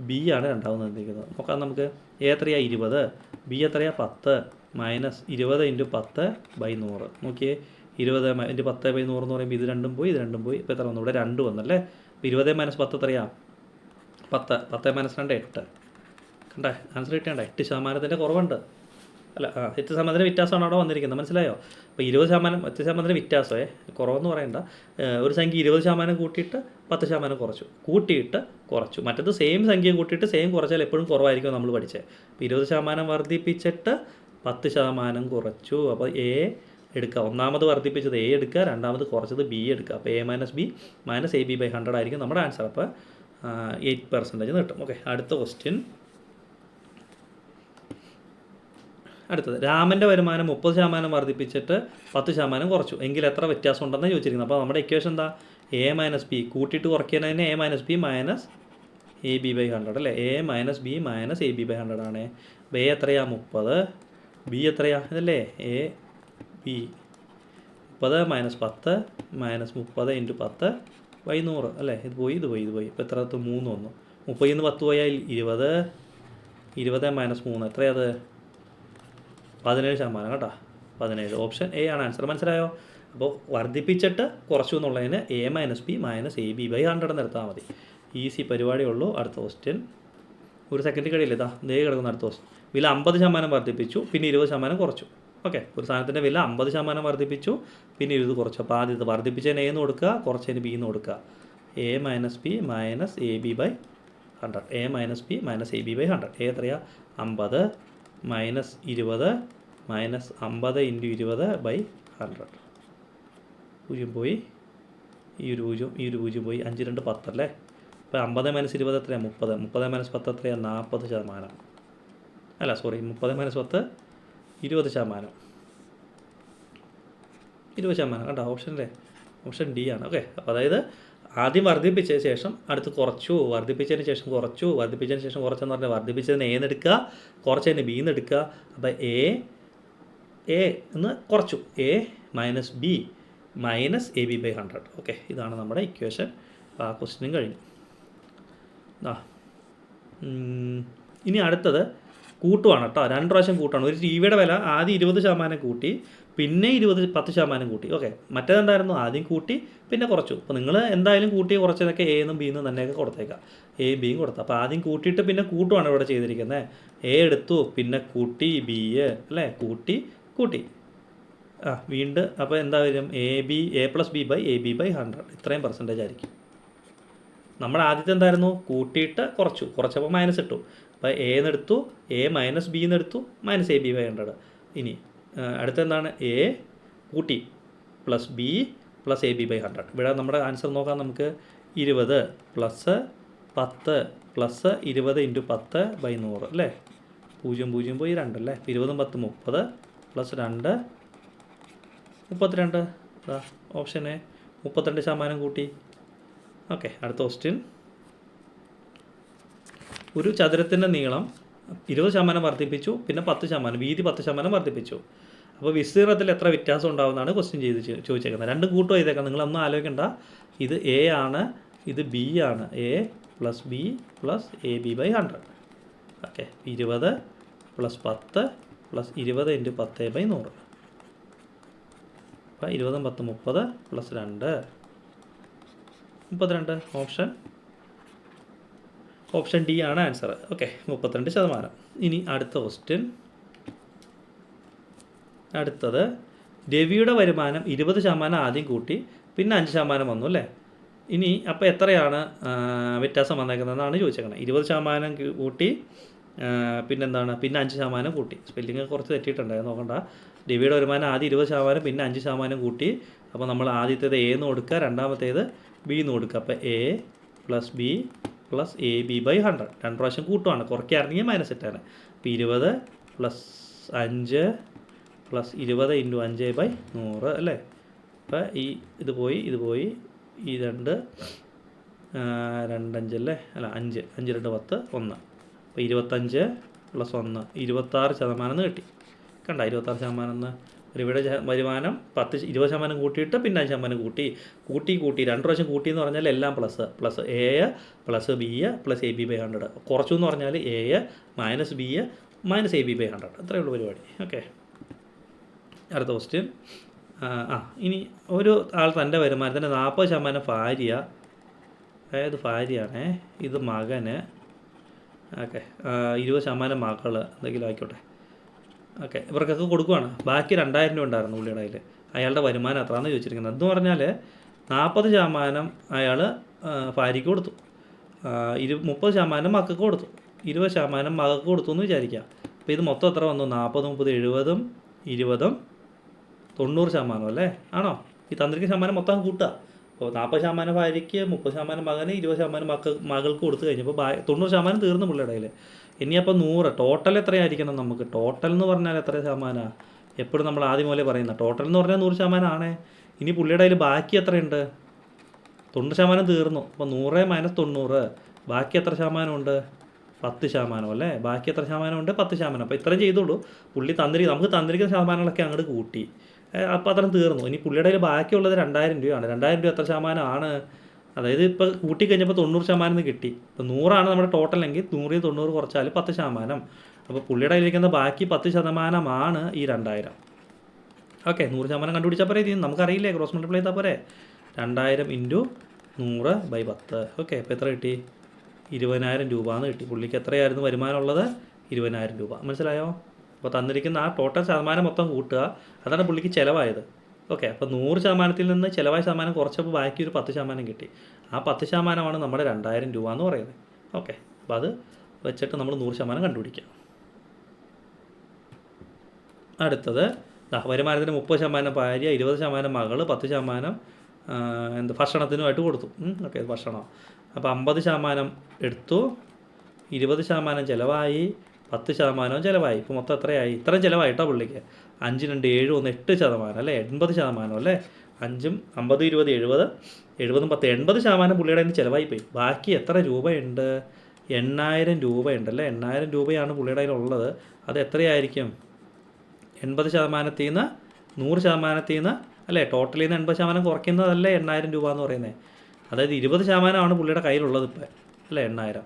b ആണ് രണ്ടാമത് തന്നിരിക്കുന്നത്. നോക്കാം നമുക്ക്. a എത്രയാണ്? 20. b എത്രയാണ്? 10. -20 × 10/100. നോക്കിയേ, 20 × 10/100 എന്ന് പറയുമ്പോൾ ഇത് രണ്ടും പോയി, ഇത് രണ്ടും പോയി. ഇപ്പോൾ എത്ര വന്നു? ഇവിടെ 2 വന്നല്ലേ. അപ്പോൾ 20 - 10 എത്രയാണ്? 10. 10 - 2 8. കണ്ടേ, ആൻസർ കിട്ടേണ്ട. 8%ൻ്റെ കുറവുണ്ട്. അല്ല, 8% വ്യത്യാസമാണ് അവിടെ വന്നിരിക്കുന്നത്. മനസ്സിലായോ? അപ്പോൾ 8% വ്യത്യാസമേ, കുറവെന്ന് പറയണ്ട. ഒരു സംഖ്യ 20% കൂട്ടിയിട്ട് 10% കുറച്ചു, കൂട്ടിയിട്ട് കുറച്ചു. മറ്റത് സെയിം സംഖ്യ കൂട്ടിയിട്ട് സെയിം കുറച്ചാൽ എപ്പോഴും കുറവായിരിക്കും നമ്മൾ പഠിച്ചത്. അപ്പോൾ 20% വർദ്ധിപ്പിച്ചിട്ട് 10% കുറച്ചു. അപ്പോൾ എ എടുക്കുക. ഒന്നാമത് വർദ്ധിപ്പിച്ചത് എ എടുക്കുക, രണ്ടാമത് കുറച്ചത് ബി എടുക്കുക. അപ്പോൾ a - b - ab/100 ആയിരിക്കും നമ്മുടെ ആൻസർ. അപ്പോൾ 8% കിട്ടും. ഓക്കെ, അടുത്ത ക്വസ്റ്റ്യൻ. അടുത്തത്, രാമൻ്റെ വരുമാനം 30% വർദ്ധിപ്പിച്ചിട്ട് 10% കുറച്ചു, എങ്കിൽ എത്ര വ്യത്യാസം ഉണ്ടെന്ന് ചോദിച്ചിരിക്കുന്നത്. അപ്പോൾ നമ്മുടെ ഇക്വേഷൻ എന്താ? a - b കൂട്ടിയിട്ട് കുറയ്ക്കുന്നതിന് a - b - ab/100 അല്ലേ. a - b - ab/100 ആണ്. അപ്പോൾ a എത്രയാണ്? 30. b എത്രയാണ്? ഇതല്ലേ a b 30 - 10 - 30 × 10/100 അല്ലേ. ഇത് പോയി, ഇത് പോയി, ഇത് പോയി. ഇപ്പോൾ എത്ര? 3 വന്നു. 30 നിന്ന് 10 പോയാൽ 20. 20 - 3 എത്രയത്? 17% കേട്ടോ. 17. ഓപ്ഷൻ എ ആണ് ആൻസർ. മനസ്സിലായോ? അപ്പോൾ വർദ്ധിപ്പിച്ചിട്ട് കുറച്ചു എന്നുള്ളതിന് a - b - ab/100 എന്ന് എടുത്താൽ മതി. ഈസി പരിപാടിയേ ഉള്ളൂ. അടുത്ത ക്വസ്റ്റ്യൻ. ഒരു സെക്കൻഡ് കഴിയില്ല, ഇതാ ദേ കിടക്കുന്ന അടുത്ത ക്വസ്റ്റ്യൻ. വില 50% വർദ്ധിപ്പിച്ചു, പിന്നെ 20% കുറച്ചു. ഓക്കെ, ഒരു സാധനത്തിൻ്റെ വില 50% വർദ്ധിപ്പിച്ചു, പിന്നെ 20 കുറച്ചു. അപ്പോൾ ആദ്യത്തെ വർദ്ധിപ്പിച്ചതിന് a എന്ന് കൊടുക്കുക, കുറച്ചതിന് b എന്ന് കൊടുക്കുക. a - b - ab/100. a - b - ab/100. a എത്രയാണ്? 50 - 20 - 50 × 20/100. 0 പോയി, ഈ ഒരു 0, ഈ ഒരു 0 പോയി. 5 2 10 അല്ലേ. ഇപ്പോൾ 50 - 20 എത്രയാണ്? 30. 30 - 10 എത്രയാണ്? 40%. അല്ല സോറി, 30 - 10 20%. 20% കേട്ടോ. ഓപ്ഷൻ ഡി ആണ്. ഓക്കെ, അപ്പോൾ അതായത് ആദ്യം വർദ്ധിപ്പിച്ചതിന് ശേഷം അടുത്ത് കുറച്ചു, വർദ്ധിപ്പിച്ചതിന് ശേഷം കുറച്ചു, വർദ്ധിപ്പിച്ചതിന് ശേഷം കുറച്ചെന്ന് പറഞ്ഞാൽ വർദ്ധിപ്പിച്ചതിന് എ എന്ന് എടുക്കുക, കുറച്ചതിന് ബി എന്ന് എടുക്കുക. അപ്പോൾ എ എന്ന് കുറച്ചു, A minus B minus A B by 100. Okay, ഇതാണ് നമ്മുടെ ഇക്വേഷൻ. അപ്പോൾ ആ ക്വസ്റ്റ്യനും കഴിഞ്ഞു. ഇനി അടുത്തത് കൂട്ടുവാണ് കേട്ടോ. 2 പ്രാവശ്യം കൂട്ടാണ്. ഒരു ടിവിയുടെ വില ആദ്യം 20% കൂട്ടി, പിന്നെ 10% കൂട്ടി. ഓക്കെ, മറ്റേതെന്തായിരുന്നു? ആദ്യം കൂട്ടി പിന്നെ കുറച്ചു. അപ്പോൾ നിങ്ങൾ എന്തായാലും കൂട്ടി കുറച്ചതൊക്കെ എ എന്നും ബി എന്നും തന്നെയൊക്കെ കൊടുത്തേക്കാം. എയും ബിയും കൊടുത്താൽ. അപ്പോൾ ആദ്യം കൂട്ടിയിട്ട് പിന്നെ കൂട്ടുവാണ് ഇവിടെ ചെയ്തിരിക്കുന്നത്. എ എടുത്തു, പിന്നെ കൂട്ടി ബി അല്ലേ, കൂട്ടി വീണ്ടും. അപ്പോൾ എന്താ വരും? A plus B by A B by 100. ഇത്രയും പെർസെൻറ്റേജ് ആയിരിക്കും. നമ്മുടെ ആദ്യത്തെ എന്തായിരുന്നു? കൂട്ടിയിട്ട് കുറച്ചപ്പോൾ മൈനസ് ഇട്ടു. അപ്പോൾ എ എന്നെടുത്തു, എ മൈനസ് ബി എന്നെടുത്തു, മൈനസ് എ ബി ബൈ 100. ഇനി അടുത്തെന്താണ്? എ കൂട്ടി plus B plus A B by 100. ഇവിടെ നമ്മുടെ ആൻസർ നോക്കാം നമുക്ക്. 20 പ്ലസ് 10 പ്ലസ് 20 ഇൻറ്റു 10 ബൈ 100 അല്ലേ. 0 0 പോയി 2 അല്ലേ. 20 10 30 പ്ലസ് 2 32. ഓപ്ഷന് 32% കൂട്ടി. ഓക്കെ, അടുത്ത ക്വസ്റ്റ്യൻ. ഒരു ചതുരത്തിൻ്റെ നീളം 20% വർദ്ധിപ്പിച്ചു, പിന്നെ 10%, വീതി 10% വർദ്ധിപ്പിച്ചു. അപ്പോൾ വിസ്തീർണത്തിൽ എത്ര വ്യത്യാസം ഉണ്ടാകുമെന്നാണ് ക്വസ്റ്റ്യൻ ചോദിച്ചേക്കുന്നത്. 2 കൂട്ടും ചെയ്തേക്കാം. നിങ്ങളൊന്നും ആലോചിക്കണ്ട. ഇത് എ ആണ്, ഇത് ബി ആണ്. A plus B plus A B by 100. Okay, 20 plus 10 plus 20 into 10 by 100. അപ്പോൾ 20 10 30 പ്ലസ് 2 32. ഓപ്ഷൻ ഡി ആണ് ആൻസർ. ഓക്കെ, 32%. ഇനി അടുത്ത ക്വസ്റ്റ്യൻ. അടുത്തത് രവിയുടെ വരുമാനം 20% ആദ്യം കൂട്ടി, പിന്നെ 5% വന്നു അല്ലേ. ഇനി അപ്പോൾ എത്രയാണ് വ്യത്യാസം വന്നേക്കുന്നതെന്നാണ് ചോദിച്ചേക്കുന്നത്. 20% കൂട്ടി, പിന്നെന്താണ്, പിന്നെ 5% കൂട്ടി. സ്പെല്ലിങ് കുറച്ച് തെറ്റിയിട്ടുണ്ടായിരുന്നു, നോക്കണ്ട. രവിയുടെ വരുമാനം ആദ്യം 20%, പിന്നെ 5% കൂട്ടി. അപ്പോൾ നമ്മൾ ആദ്യത്തേത് എ എന്ന് കൊടുക്കുക, രണ്ടാമത്തേത് ബി എന്ന് കൊടുക്കുക. അപ്പോൾ A plus B plus A B by 100. 2 പ്രാവശ്യം കൂട്ടുവാണ്, കുറയ്ക്കായിരുന്നെങ്കിൽ മൈനസ് ഇട്ടാണ്. അപ്പോൾ 20 പ്ലസ് 5 പ്ലസ് 20 ഇൻറ്റു 5 ബൈ 100 അല്ലേ. അപ്പോൾ ഇത് പോയി ഈ 2 5 അല്ലേ, അല്ല 5 2 10 1. അപ്പോൾ 25 പ്ലസ് 1 26% കിട്ടി. കണ്ട, 26%. ഇവിടെ വരുമാനം 20% കൂട്ടിയിട്ട് പിന്നെ 5% കൂട്ടി 2 പ്രാവശ്യം കൂട്ടി എന്ന് പറഞ്ഞാൽ എല്ലാം plus A plus B plus A B by 100. കുറച്ചു എന്ന് പറഞ്ഞാൽ A minus B minus A B by 100. അത്രയേ ഉള്ളൂ പരിപാടി. ഓക്കെ, അടുത്ത ക്വസ്റ്റ്യൻ. ഇനി ഒരു ആൾ തൻ്റെ വരുമാനത്തിൻ്റെ 40% ഭാര്യ, അതായത് ഭാര്യയാണേ, ഇത് മകന്. ഓക്കെ, 20% മകൾ, എന്തെങ്കിലും ആയിക്കോട്ടെ. ഓക്കെ, ഇവർക്കൊക്കെ കൊടുക്കുവാണ്. ബാക്കി 2000 രൂപ ഉണ്ടായിരുന്നു പുള്ളിയുടെ കയ്യിൽ. അയാളുടെ വരുമാനം എത്രയാണെന്ന് ചോദിച്ചിരിക്കുന്നത്. എന്ന് പറഞ്ഞാൽ 40% അയാൾ ഭാര്യയ്ക്ക് കൊടുത്തു, 30% മക്കൾക്ക് കൊടുത്തു, 20% മകൾക്ക് കൊടുത്തു എന്ന് വിചാരിക്കുക. അപ്പോൾ ഇത് മൊത്തം എത്ര വന്നു? 40 30 70 20 90% അല്ലേ, ആണോ? ഈ തന്നിരിക്കുന്ന ശതമാനം മൊത്തം കൂട്ടുക. അപ്പോൾ 40% ഭാര്യയ്ക്ക്, 30% മകന്, 20% മകൾക്ക് കൊടുത്തു കഴിഞ്ഞപ്പോൾ 90% തീർന്നു പുള്ളിയുടെ കയ്യിൽ. ഇനിയപ്പോൾ 100 ടോട്ടൽ എത്രയായിരിക്കണം നമുക്ക്? ടോട്ടൽ എന്ന് പറഞ്ഞാൽ എത്ര ശതമാനമാണ്? എപ്പോഴും നമ്മൾ ആദ്യം പോലെ പറയുന്ന ടോട്ടൽ എന്ന് പറഞ്ഞാൽ 100% ആണ്. ഇനി പുള്ളിയുടെ കയ്യിൽ ബാക്കി എത്രയുണ്ട്? 90% തീർന്നു. അപ്പോൾ 100 മൈനസ് 90, ബാക്കി എത്ര ശതമാനമുണ്ട്? 10% അല്ലേ. ബാക്കി എത്ര ശതമാനമുണ്ട്? 10%. അപ്പോൾ ഇത്രയും ചെയ്തോളൂ. നമുക്ക് തന്നിരിക്കുന്ന ശതമാനങ്ങളൊക്കെ അങ്ങോട്ട് കൂട്ടി, അപ്പോൾ അത്രയും തീർന്നു. ഇനി പുള്ളിയുടെ കയ്യിൽ ബാക്കിയുള്ളത് 2000 രൂപയാണ്. 2000 രൂപ എത്ര ശതമാനമാണ്? അതായത് ഇപ്പോൾ കൂട്ടിക്കഴിഞ്ഞപ്പോൾ 90% കിട്ടി. ഇപ്പോൾ 100 നമ്മുടെ ടോട്ടലെങ്കിൽ 100 90 കുറച്ചാൽ 10%. അപ്പോൾ പുള്ളിയുടെ കയ്യിലിരിക്കുന്ന ബാക്കി 10% ഈ 2000. ഓക്കെ, 100% കണ്ടുപിടിച്ചാൽ പോരെ. ഇത് നമുക്കറിയില്ലേ, ക്രോസ് മൾട്ടിപ്ലൈ ചെയ്താൽ പോരെ. 2000 ഇൻറ്റു 100 ബൈ 10. ഓക്കെ, അപ്പോൾ എത്ര കിട്ടി? 20000 രൂപ എന്ന് കിട്ടി. പുള്ളിക്ക് എത്രയായിരുന്നു വരുമാനമുള്ളത്? 20000 രൂപ. മനസ്സിലായോ? അപ്പോൾ തന്നിരിക്കുന്ന ആ ടോട്ടൽ ശതമാനം മൊത്തം കൂട്ടുക, അതാണ് പുള്ളിക്ക് ചിലവായത്. ഓക്കെ, അപ്പോൾ 100%-ൽ നിന്ന് ചിലവായ ശതമാനം കുറച്ചപ്പോൾ ബാക്കി ഒരു 10% കിട്ടി. ആ 10%-ആണ് നമ്മുടെ 2000 രൂപ എന്ന് പറയുന്നത്. ഓക്കെ, അപ്പോൾ അത് വെച്ചിട്ട് നമ്മൾ 100% കണ്ടുപിടിക്കാം. അടുത്തത് വരുമാനത്തിന് 30% ഭാര്യ, 20% മകൾ, 10% ഭക്ഷണത്തിനുമായിട്ട് കൊടുത്തു. ഓക്കെ, ഭക്ഷണം. അപ്പോൾ 50% എടുത്തു, 20% ചിലവായി, 10% ചിലവായി. ഇപ്പോൾ മൊത്തം എത്രയായി? ഇത്രയും ചിലവായിട്ടോ പുള്ളിക്ക്. 5 2 7 1 8% അല്ലേ, 80% അല്ലേ. 5 50 20 70 70 10 80% പുള്ളിയുടെ കയ്യിൽ നിന്ന് ചിലവായിപ്പോയി. ബാക്കി എത്ര രൂപയുണ്ട്? 8000 രൂപയുണ്ടല്ലേ. 8000 രൂപയാണ് പുള്ളിയുടെ കയ്യിലുള്ളത്. അത് എത്രയായിരിക്കും? 80%ത്തിൽ നിന്ന് 100%ത്തിൽ അല്ലേ, ടോട്ടലിൽ നിന്ന് 80% കുറയ്ക്കുന്നതല്ലേ 8000 രൂപ എന്ന് പറയുന്നത്. അതായത് 20% പുള്ളിയുടെ കയ്യിലുള്ളത് ഇപ്പം അല്ലേ. 8000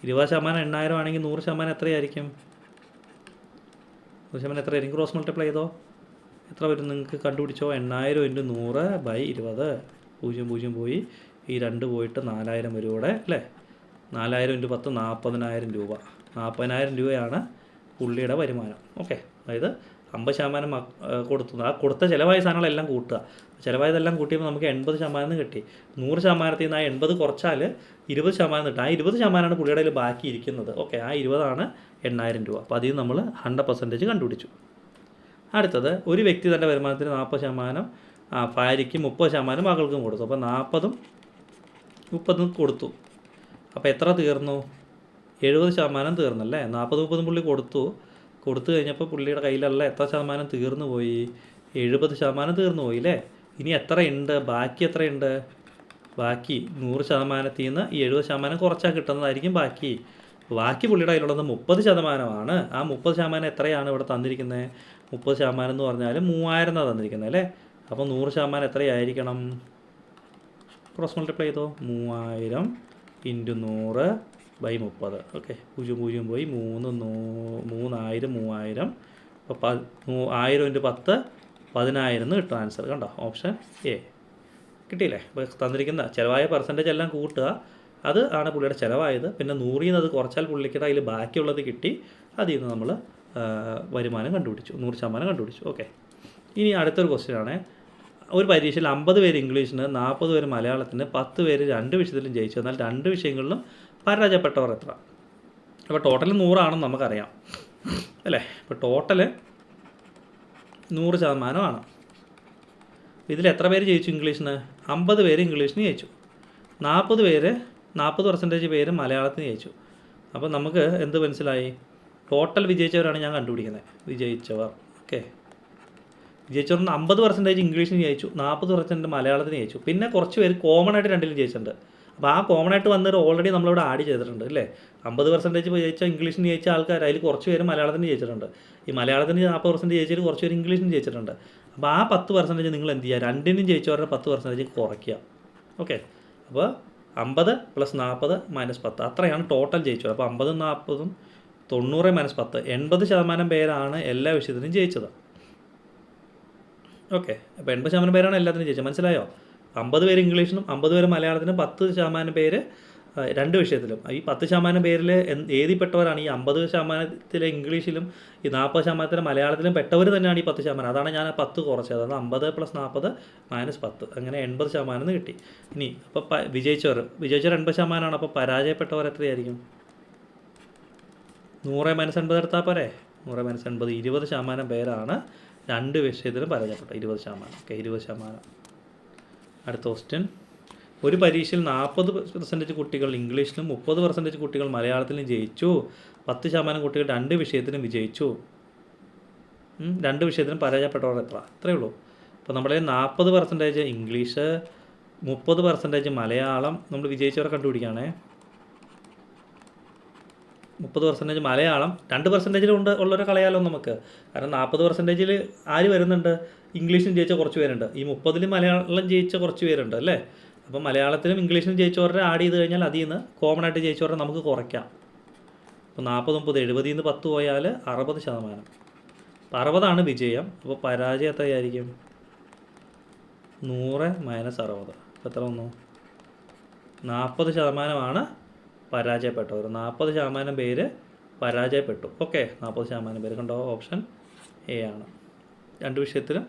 20% 8000 ആണെങ്കിൽ 100% എത്രയായിരിക്കും? 100% എത്രയായിരിക്കും? ക്രോസ് മൾട്ടിപ്ലൈ ചെയ്തോ, എത്ര വരും നിങ്ങൾക്ക് കണ്ടുപിടിച്ചോ. 8000 × 100/20 0 പോയി, ഈ 2 പോയിട്ട് 4000 വരും ഇവിടെ അല്ലേ. 4000 × 10 40,000 രൂപ. 40,000 രൂപയാണ് പുള്ളിയുടെ വരുമാനം. ഓക്കെ, അതായത് 50% കൊടുത്തു. ആ കൊടുത്ത ചിലവായ സാധനങ്ങളെല്ലാം കൂട്ടുക. ചിലവായതെല്ലാം കൂട്ടിയപ്പോൾ നമുക്ക് 80% കിട്ടി. 100%ത്തിൽ നിന്ന് ആ 80 കുറച്ചാൽ 20% കിട്ടും. ആ 20%മാണ് പുള്ളിയുടെ കയ്യിൽ ബാക്കി ഇരിക്കുന്നത്. ഓക്കെ, ആ 20 8000 രൂപ. അപ്പോൾ അതിൽ നമ്മൾ 100% കണ്ടുപിടിച്ചു. അടുത്തത്, ഒരു വ്യക്തി തൻ്റെ വരുമാനത്തിന് 40%, ഭാര്യയ്ക്ക് 30%, മകൾക്കും കൊടുത്തു. അപ്പോൾ 40ഉം 30ഉം കൊടുത്തു. അപ്പോൾ എത്ര തീർന്നു? 70% തീർന്നല്ലേ. 40 30 പുള്ളി കൊടുത്തു കഴിഞ്ഞപ്പോൾ പുള്ളിയുടെ കയ്യിലുള്ള എത്ര ശതമാനം തീർന്നു പോയി? 70% തീർന്നു പോയി അല്ലേ. ഇനി എത്രയുണ്ട്? ബാക്കി എത്രയുണ്ട്? ബാക്കി 100%ത്തിൽ നിന്ന് ഈ 70% കുറച്ചാൽ കിട്ടുന്നതായിരിക്കും ബാക്കി. പുള്ളിയുടെ കയ്യിലുള്ളത് 30%. ആ 30% എത്രയാണ് ഇവിടെ തന്നിരിക്കുന്നത്? 30% എന്ന് പറഞ്ഞാൽ 3000 എന്നാണ് തന്നിരിക്കുന്നത് അല്ലേ. അപ്പോൾ 100% എത്രയായിരിക്കണം? ക്രോസ് മൾട്ടിപ്ലൈ ചെയ്തോ. 3000 × 100/30. ഓക്കെ, 0 പോയി 3000. അപ്പോൾ 1000 × 10 10,000 എന്ന് കിട്ടും ആൻസർ. കണ്ടോ, ഓപ്ഷൻ എ കിട്ടിയില്ലേ. അപ്പോൾ തന്നിരിക്കുന്ന ചിലവായ പെർസെൻറ്റേജ് എല്ലാം കൂട്ടുക, അത് ആണ് പുള്ളിയുടെ ചിലവായത്. പിന്നെ 100ൽ നിന്ന് അത് കുറച്ചാൽ പുള്ളിയുടെ അതിൽ ബാക്കിയുള്ളത് കിട്ടി. അതിൽ നിന്ന് നമ്മൾ വരുമാനം കണ്ടുപിടിച്ചു, 100% കണ്ടുപിടിച്ചു. ഓക്കെ, ഇനി അടുത്തൊരു ക്വസ്റ്റ്യനാണ്. ഒരു പരീക്ഷയിൽ 50 പേര് ഇംഗ്ലീഷിന്, 40 പേര് മലയാളത്തിന്, 10 പേര് 2 വിഷയത്തിലും ജയിച്ചു. എന്നാൽ 2 വിഷയങ്ങളിലും പരാജയപ്പെട്ടവർ എത്ര? അപ്പോൾ ടോട്ടൽ 100 ആണെന്ന് നമുക്കറിയാം അല്ലേ. ഇപ്പോൾ ടോട്ടൽ 100% ഇതിൽ എത്ര പേര് ജയിച്ചു ഇംഗ്ലീഷിന്? 50 പേര് ഇംഗ്ലീഷിന് ജയിച്ചു. 40% പേര് മലയാളത്തിന് ജയിച്ചു. അപ്പോൾ നമുക്ക് എന്ത് മനസ്സിലായി? ടോട്ടൽ വിജയിച്ചവരാണ് ഞാൻ കണ്ടുപിടിക്കുന്നത്. വിജയിച്ചവർ ഓക്കെ, വിജയിച്ചവർ 50% ഇംഗ്ലീഷിന് ജയിച്ചു, 40% മലയാളത്തിന് ജയിച്ചു. പിന്നെ കുറച്ച് പേര് കോമൺ ആയിട്ട് രണ്ടിലും ജയിച്ചിട്ടുണ്ട്. അപ്പോൾ ആ കോമൺ ആയിട്ട് വന്നിട്ട് ഓൾറെഡി നമ്മളിവിടെ ആഡ് ചെയ്തിട്ടുണ്ട് അല്ലേ. 50% ജയിച്ച ഇംഗ്ലീഷിന് ജയിച്ച ആൾക്കാർ, അതിൽ കുറച്ച് പേര് മലയാളത്തിന് ജയിച്ചിട്ടുണ്ട്. ഈ മലയാളത്തിന് 40% ജയിച്ചിട്ട് കുറച്ച് പേര് ഇംഗ്ലീഷിന് ജയിച്ചിട്ടുണ്ട്. അപ്പോൾ ആ 10% നിങ്ങൾ എന്ത് ചെയ്യുക? രണ്ടിനും ജയിച്ചവരുടെ 10% കുറയ്ക്കുക. ഓക്കെ, അപ്പോൾ 50 + 40 - 10 അത്രയാണ് ടോട്ടൽ ജയിച്ചത്. അപ്പോൾ 50 40 90 - 10 80% പേരാണ് എല്ലാ വിഷയത്തിനും ജയിച്ചത്. ഓക്കെ, അപ്പോൾ 80% പേരാണ് എല്ലാത്തിനും ജയിച്ചത്. മനസ്സിലായോ? 50 പേര് ഇംഗ്ലീഷിനും 50 പേര് മലയാളത്തിനും 10% പേര് 2 വിഷയത്തിലും. ഈ 10% പേരിൽ എഴുതിപ്പെട്ടവരാണ് ഈ 50% ഇംഗ്ലീഷിലും ഈ 40% മലയാളത്തിലും പെട്ടവർ തന്നെയാണ് ഈ 10%. അതാണ് ഞാൻ 10 കുറച്ചത്. അതാണ് 50 + 40 - 10 അങ്ങനെ 80% കിട്ടി. ഇനി അപ്പോൾ വിജയിച്ചവർ 80%. അപ്പോൾ പരാജയപ്പെട്ടവർ എത്രയായിരിക്കും? 100 - 80 എടുത്താൽ പോരെ. 100 - 80 20% പേരാണ് 2 വിഷയത്തിലും പരാജയപ്പെട്ടു. 20%. ഓക്കെ, 20%. അടുത്ത ക്വസ്റ്റ്യൻ. ഒരു പരീക്ഷയിൽ 40% കുട്ടികൾ ഇംഗ്ലീഷിലും 30% കുട്ടികൾ മലയാളത്തിലും ജയിച്ചു. 10% കുട്ടികൾ 2 വിഷയത്തിലും വിജയിച്ചു. 2 വിഷയത്തിലും പരാജയപ്പെട്ടവർ എത്ര? അത്രയേ ഉള്ളൂ. അപ്പോൾ നമ്മുടെ 40% ഇംഗ്ലീഷ്, 30% മലയാളം. നമ്മൾ വിജയിച്ചവരെ കണ്ടുപിടിക്കുകയാണേ. 30% മലയാളം, 2% ഉള്ളവരെ കളയാലോ നമുക്ക്. കാരണം 40% ആര് വരുന്നുണ്ട്? ഇംഗ്ലീഷിലും ജയിച്ച കുറച്ച് പേരുണ്ട്. ഈ 30ലും മലയാളം ജയിച്ച കുറച്ച് പേരുണ്ട് അല്ലേ. അപ്പോൾ മലയാളത്തിലും ഇംഗ്ലീഷിലും ജയിച്ചവരുടെ ആഡ് ചെയ്ത് കഴിഞ്ഞാൽ അതിൽ നിന്ന് കോമൺ ആയിട്ട് ജയിച്ചവരെ നമുക്ക് കുറയ്ക്കാം. അപ്പോൾ 40 30 70ൽ നിന്ന് 10 പോയാൽ 60%. അപ്പോൾ 60 വിജയം. അപ്പോൾ പരാജയം എത്രയായിരിക്കും? 100 - 60. അപ്പോൾ എത്ര വന്നു? 40% പരാജയപ്പെട്ടവർ. 40% പേര് പരാജയപ്പെട്ടു. ഓക്കെ, 40% പേര്. കണ്ടോ, ഓപ്ഷൻ എ ആണ്. 2 വിഷയത്തിലും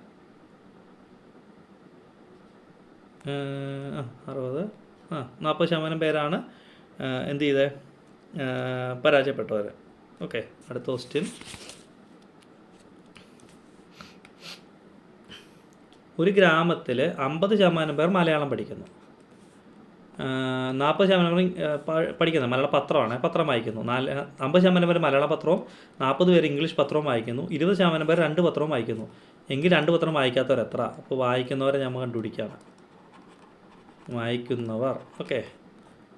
60 40% പേരാണ് എന്ത് ചെയ്തത്? പരാജയപ്പെട്ടവർ. ഓക്കെ, അടുത്ത ക്വസ്റ്റ്യൻ. ഒരു ഗ്രാമത്തിൽ 50% പേർ മലയാളം പഠിക്കുന്നു. 40% പഠിക്കുന്നത് മലയാള പത്രമാണ്, പത്രം വായിക്കുന്നു. 50% പേര് മലയാള പത്രവും 40 പേര് ഇംഗ്ലീഷ് പത്രവും വായിക്കുന്നു. 20% പേര് 2 പത്രവും വായിക്കുന്നു. എങ്കിൽ 2 പത്രം വായിക്കാത്തവർ എത്ര? അപ്പോൾ വായിക്കുന്നവരെ നമ്മൾ കണ്ടുപിടിക്കുകയാണ്. വായിക്കുന്നവർ ഓക്കെ.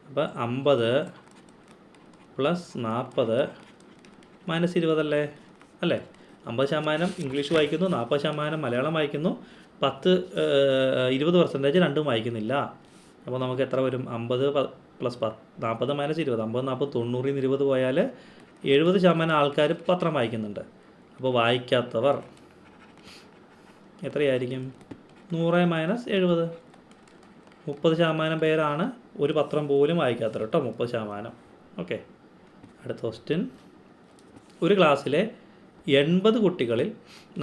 അപ്പോൾ 50 + 40 - 20 അല്ലേ? 50% ഇംഗ്ലീഷ് വായിക്കുന്നു, 40% മലയാളം വായിക്കുന്നു, 20% രണ്ടും വായിക്കുന്നില്ല. അപ്പോൾ നമുക്ക് എത്ര വരും? 50 + 40 - 20. 50, 40, 90 - 20 പോയാൽ 70% ആൾക്കാർ പത്രം വായിക്കുന്നുണ്ട്. അപ്പോൾ വായിക്കാത്തവർ എത്രയായിരിക്കും? 100 - 70. 30% പേരാണ് ഒരു പത്രം പോലും വായിക്കാത്തവർ കേട്ടോ. 30%. ഓക്കെ. അടുത്ത ക്വസ്റ്റ്യൻ. ഒരു ക്ലാസ്സിലെ 80 കുട്ടികളിൽ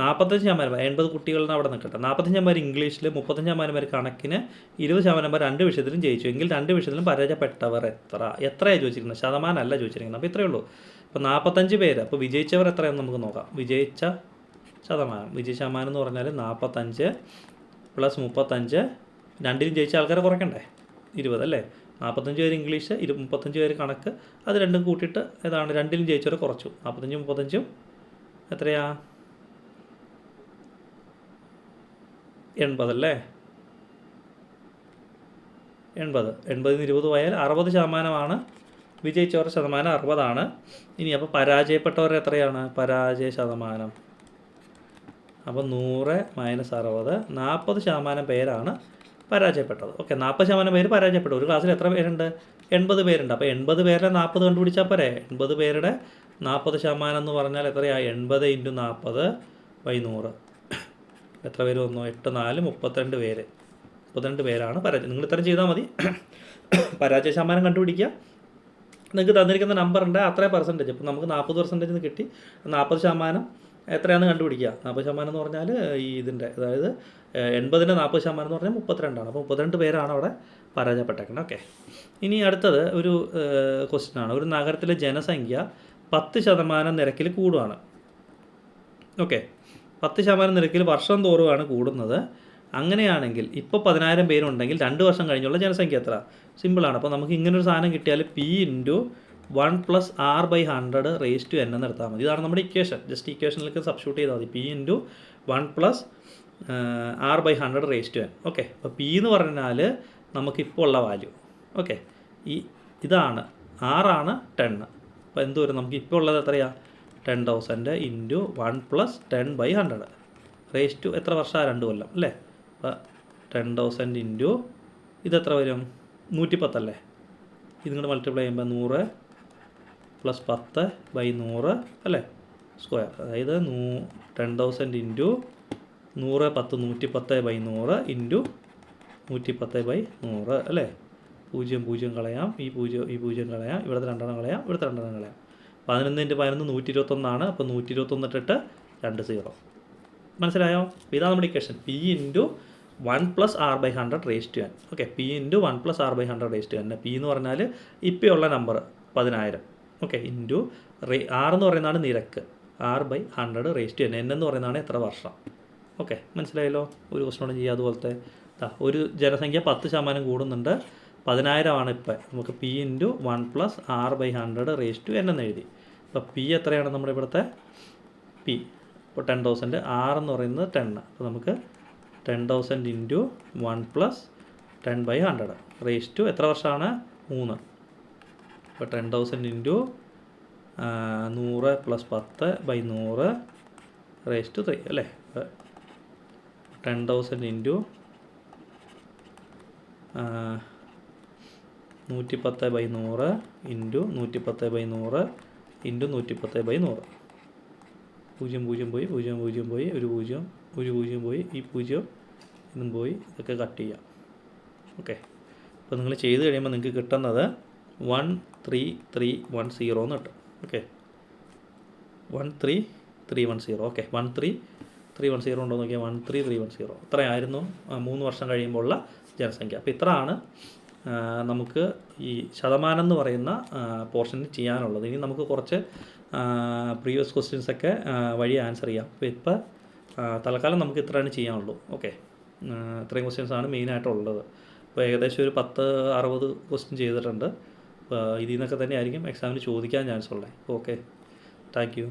45% 80 കുട്ടികളെന്ന് അവിടെ നിൽക്കട്ടെ. 45% ഇംഗ്ലീഷിൽ, 35% പേര് കണക്കിന്, 20% പേർ 2 വിഷയത്തിലും ജയിച്ചു. എങ്കിൽ 2 വിഷയത്തിലും പരാജയപ്പെട്ടവർ എത്രയാണ് ചോദിച്ചിരിക്കുന്നത്? ശതമാനമല്ല ചോദിച്ചിരിക്കുന്നത്. അപ്പോൾ ഇത്രയേ ഉള്ളൂ. അപ്പോൾ 45 പേര്. അപ്പോൾ വിജയിച്ചവർ എത്രയാണെന്ന് നമുക്ക് നോക്കാം. വിജയിച്ച ശതമാനം എന്ന് പറഞ്ഞാൽ 45 + 35. രണ്ടിലും ജയിച്ച ആൾക്കാരെ കുറയ്ക്കണ്ടേ? 20 അല്ലേ? 45 പേര് ഇംഗ്ലീഷ്, 35 പേര് കണക്ക്. അത് രണ്ടും കൂട്ടിയിട്ട് ഏതാണ്? രണ്ടിലും ജയിച്ചവരെ കുറച്ചു. 45 35 എത്രയാ? 80 അല്ലേ? 80. 80 - 20 പോയാൽ 60% വിജയിച്ചവരുടെ ശതമാനം 60. ഇനി അപ്പോൾ പരാജയപ്പെട്ടവർ എത്രയാണ്? പരാജയ ശതമാനം. അപ്പോൾ 100 - 60. 40% പേരാണ് പരാജയപ്പെട്ടത്. ഓക്കെ. 40% പേര് പരാജയപ്പെട്ടു. ഒരു ക്ലാസ്സിൽ എത്ര പേരുണ്ട്? 80 പേരുണ്ട്. അപ്പോൾ 80 പേരുടെ 40 കണ്ടുപിടിച്ചാൽ പോരെ? 80 പേരുടെ 40% എന്ന് പറഞ്ഞാൽ എത്രയാണ്? 80 × 40/100. എത്ര പേര് വന്നു? 8 4 32 പേര്. 32 പേരാണ് പരാജയം. നിങ്ങൾ ഇത്രയും ചെയ്താൽ മതി. പരാജയ ശതമാനം കണ്ടുപിടിക്കുക. നിങ്ങൾക്ക് തന്നിരിക്കുന്ന നമ്പർ ഉണ്ട്, അത്രയും പെർസെൻറ്റേജ്. ഇപ്പോൾ നമുക്ക് 40% കിട്ടി. 40% എത്രയാണെന്ന് കണ്ടുപിടിക്കുക. 40% എന്ന് പറഞ്ഞാൽ ഈ ഇതിൻ്റെ, അതായത് 80ൻ്റെ 40% എന്ന് പറഞ്ഞാൽ 32ആണ്. അപ്പോൾ 32 പേരാണ് അവിടെ പരാജയപ്പെട്ടേക്കുന്നത്. ഓക്കെ. ഇനി അടുത്തത് ഒരു ക്വസ്റ്റ്യനാണ്. ഒരു നഗരത്തിലെ ജനസംഖ്യ 10% നിരക്കിൽ കൂടുകയാണ്. ഓക്കെ. 10% നിരക്കിൽ വർഷം തോറുമാണ് കൂടുന്നത്. അങ്ങനെയാണെങ്കിൽ ഇപ്പോൾ 10,000 പേരുണ്ടെങ്കിൽ 2 വർഷം കഴിഞ്ഞുള്ള ജനസംഖ്യ എത്ര? സിമ്പിളാണ്. അപ്പോൾ നമുക്ക് ഇങ്ങനൊരു സാധനം കിട്ടിയാൽ P × 1 + R/100⁻n എന്ന് എടുത്താൽ മതി. ഇതാണ് നമ്മുടെ ഇക്വേഷൻ. ജസ്റ്റ് ഇക്വേഷനിലേക്ക് സബ്സ്റ്റിറ്റ്യൂട്ട് ചെയ്താൽ മതി. P × 1 + R/100⁻n. ഓക്കെ. അപ്പോൾ P എന്ന് പറഞ്ഞാൽ നമുക്കിപ്പോൾ ഉള്ള വാല്യൂ. ഓക്കെ. ഇതാണ് R ആണ് 10. അപ്പോൾ എന്ത് വരും? നമുക്ക് ഇപ്പോൾ ഉള്ളത് എത്രയാണ്? 10,000 × 1 + 10/100 എത്ര വർഷം? 2 കൊല്ലം അല്ലേ? അപ്പോൾ 10,000 × ഇതെത്ര വരും? 110 അല്ലേ? ഇത് ഇങ്ങോട്ട് മൾട്ടിപ്ലൈ ചെയ്യുമ്പോൾ 100 + 10/100 അല്ലേ? സ്ക്വയർ. അതായത് 10,000 × 100 10 110/100 × 110/100 അല്ലേ? 0 0 കളയാം, ഈ 0 കളയാം, ഇവിടുത്തെ 2 കളയാം, ഇവിടുത്തെ 2 കളയാം. 11 × 11 121 അപ്പോൾ 121 ഇട്ടിട്ട് 2 0. മനസ്സിലായോ? ഇതാണ് നമ്മുടെ equation. P × 1 + R/100⁻n. Okay. P × 1 + R/100⁻n. P എന്ന് പറഞ്ഞാൽ ഇപ്പോൾ ഉള്ള നമ്പർ 10,000. ഓക്കെ. ഇൻറ്റു R എന്ന് പറയുന്നതാണ് നിരക്ക്. R/100⁻n. N എന്ന് പറയുന്നതാണ് എത്ര വർഷം. ഓക്കെ. മനസ്സിലായല്ലോ? ഒരു ക്വസ്റ്റ്യൻ ചെയ്യുക. അതുപോലത്തെ ഒരു ജനസംഖ്യ 10% കൂടുന്നുണ്ട്. 10,000 ആണ് ഇപ്പം. നമുക്ക് P × 1 + R/100⁻n എന്ന് എഴുതി. അപ്പോൾ P എത്രയാണ് നമ്മുടെ ഇവിടുത്തെ? P ഇപ്പോൾ 10,000. R എന്ന് പറയുന്നത് 10. അപ്പോൾ നമുക്ക് 10,000 × 1 + 10/100 എത്ര വർഷമാണ്? 3. അപ്പോൾ 10,000 × 100 + 10/100 അല്ലേ? 10,000 × 110/100 × 110/100 × 110/100. 0 0 പോയി, 0 0 പോയി, ഒരു 0 പോയി, ഈ 0 ഇതും പോയി. ഇതൊക്കെ കട്ട് ചെയ്യാം. ഓക്കെ. അപ്പോൾ നിങ്ങൾ ചെയ്ത് കഴിയുമ്പോൾ നിങ്ങൾക്ക് കിട്ടുന്നത് 13310 എന്ന് കിട്ടും. ഓക്കെ. 13310. ഓക്കെ. 13310 ഉണ്ടോ നോക്കിയാൽ 13310. ഇത്രയായിരുന്നു 3 വർഷം കഴിയുമ്പോൾ ഉള്ള ജനസംഖ്യ. അപ്പോൾ ഇത്രയാണ് നമുക്ക് ഈ ശതമാനം എന്ന് പറയുന്ന പോർഷനിൽ ചെയ്യാനുള്ളത്. ഇനി നമുക്ക് കുറച്ച് പ്രീവിയസ് ക്വസ്റ്റ്യൻസൊക്കെ വഴി ആൻസർ ചെയ്യാം. അപ്പോൾ ഇപ്പോൾ തൽക്കാലം നമുക്ക് ഇത്രയാണ് ചെയ്യാനുള്ളൂ. ഓക്കെ. ഇത്രയും ക്വസ്റ്റ്യൻസാണ് മെയിനായിട്ടുള്ളത്. അപ്പോൾ ഏകദേശം ഒരു 10-60 ക്വസ്റ്റ്യൻ ചെയ്തിട്ടുണ്ട്. ഇതിൽ നിന്നൊക്കെ തന്നെ ആയിരിക്കും എക്സാമിന് ചോദിക്കാൻ ചാൻസ് ഉള്ളത്. Okay, thank you.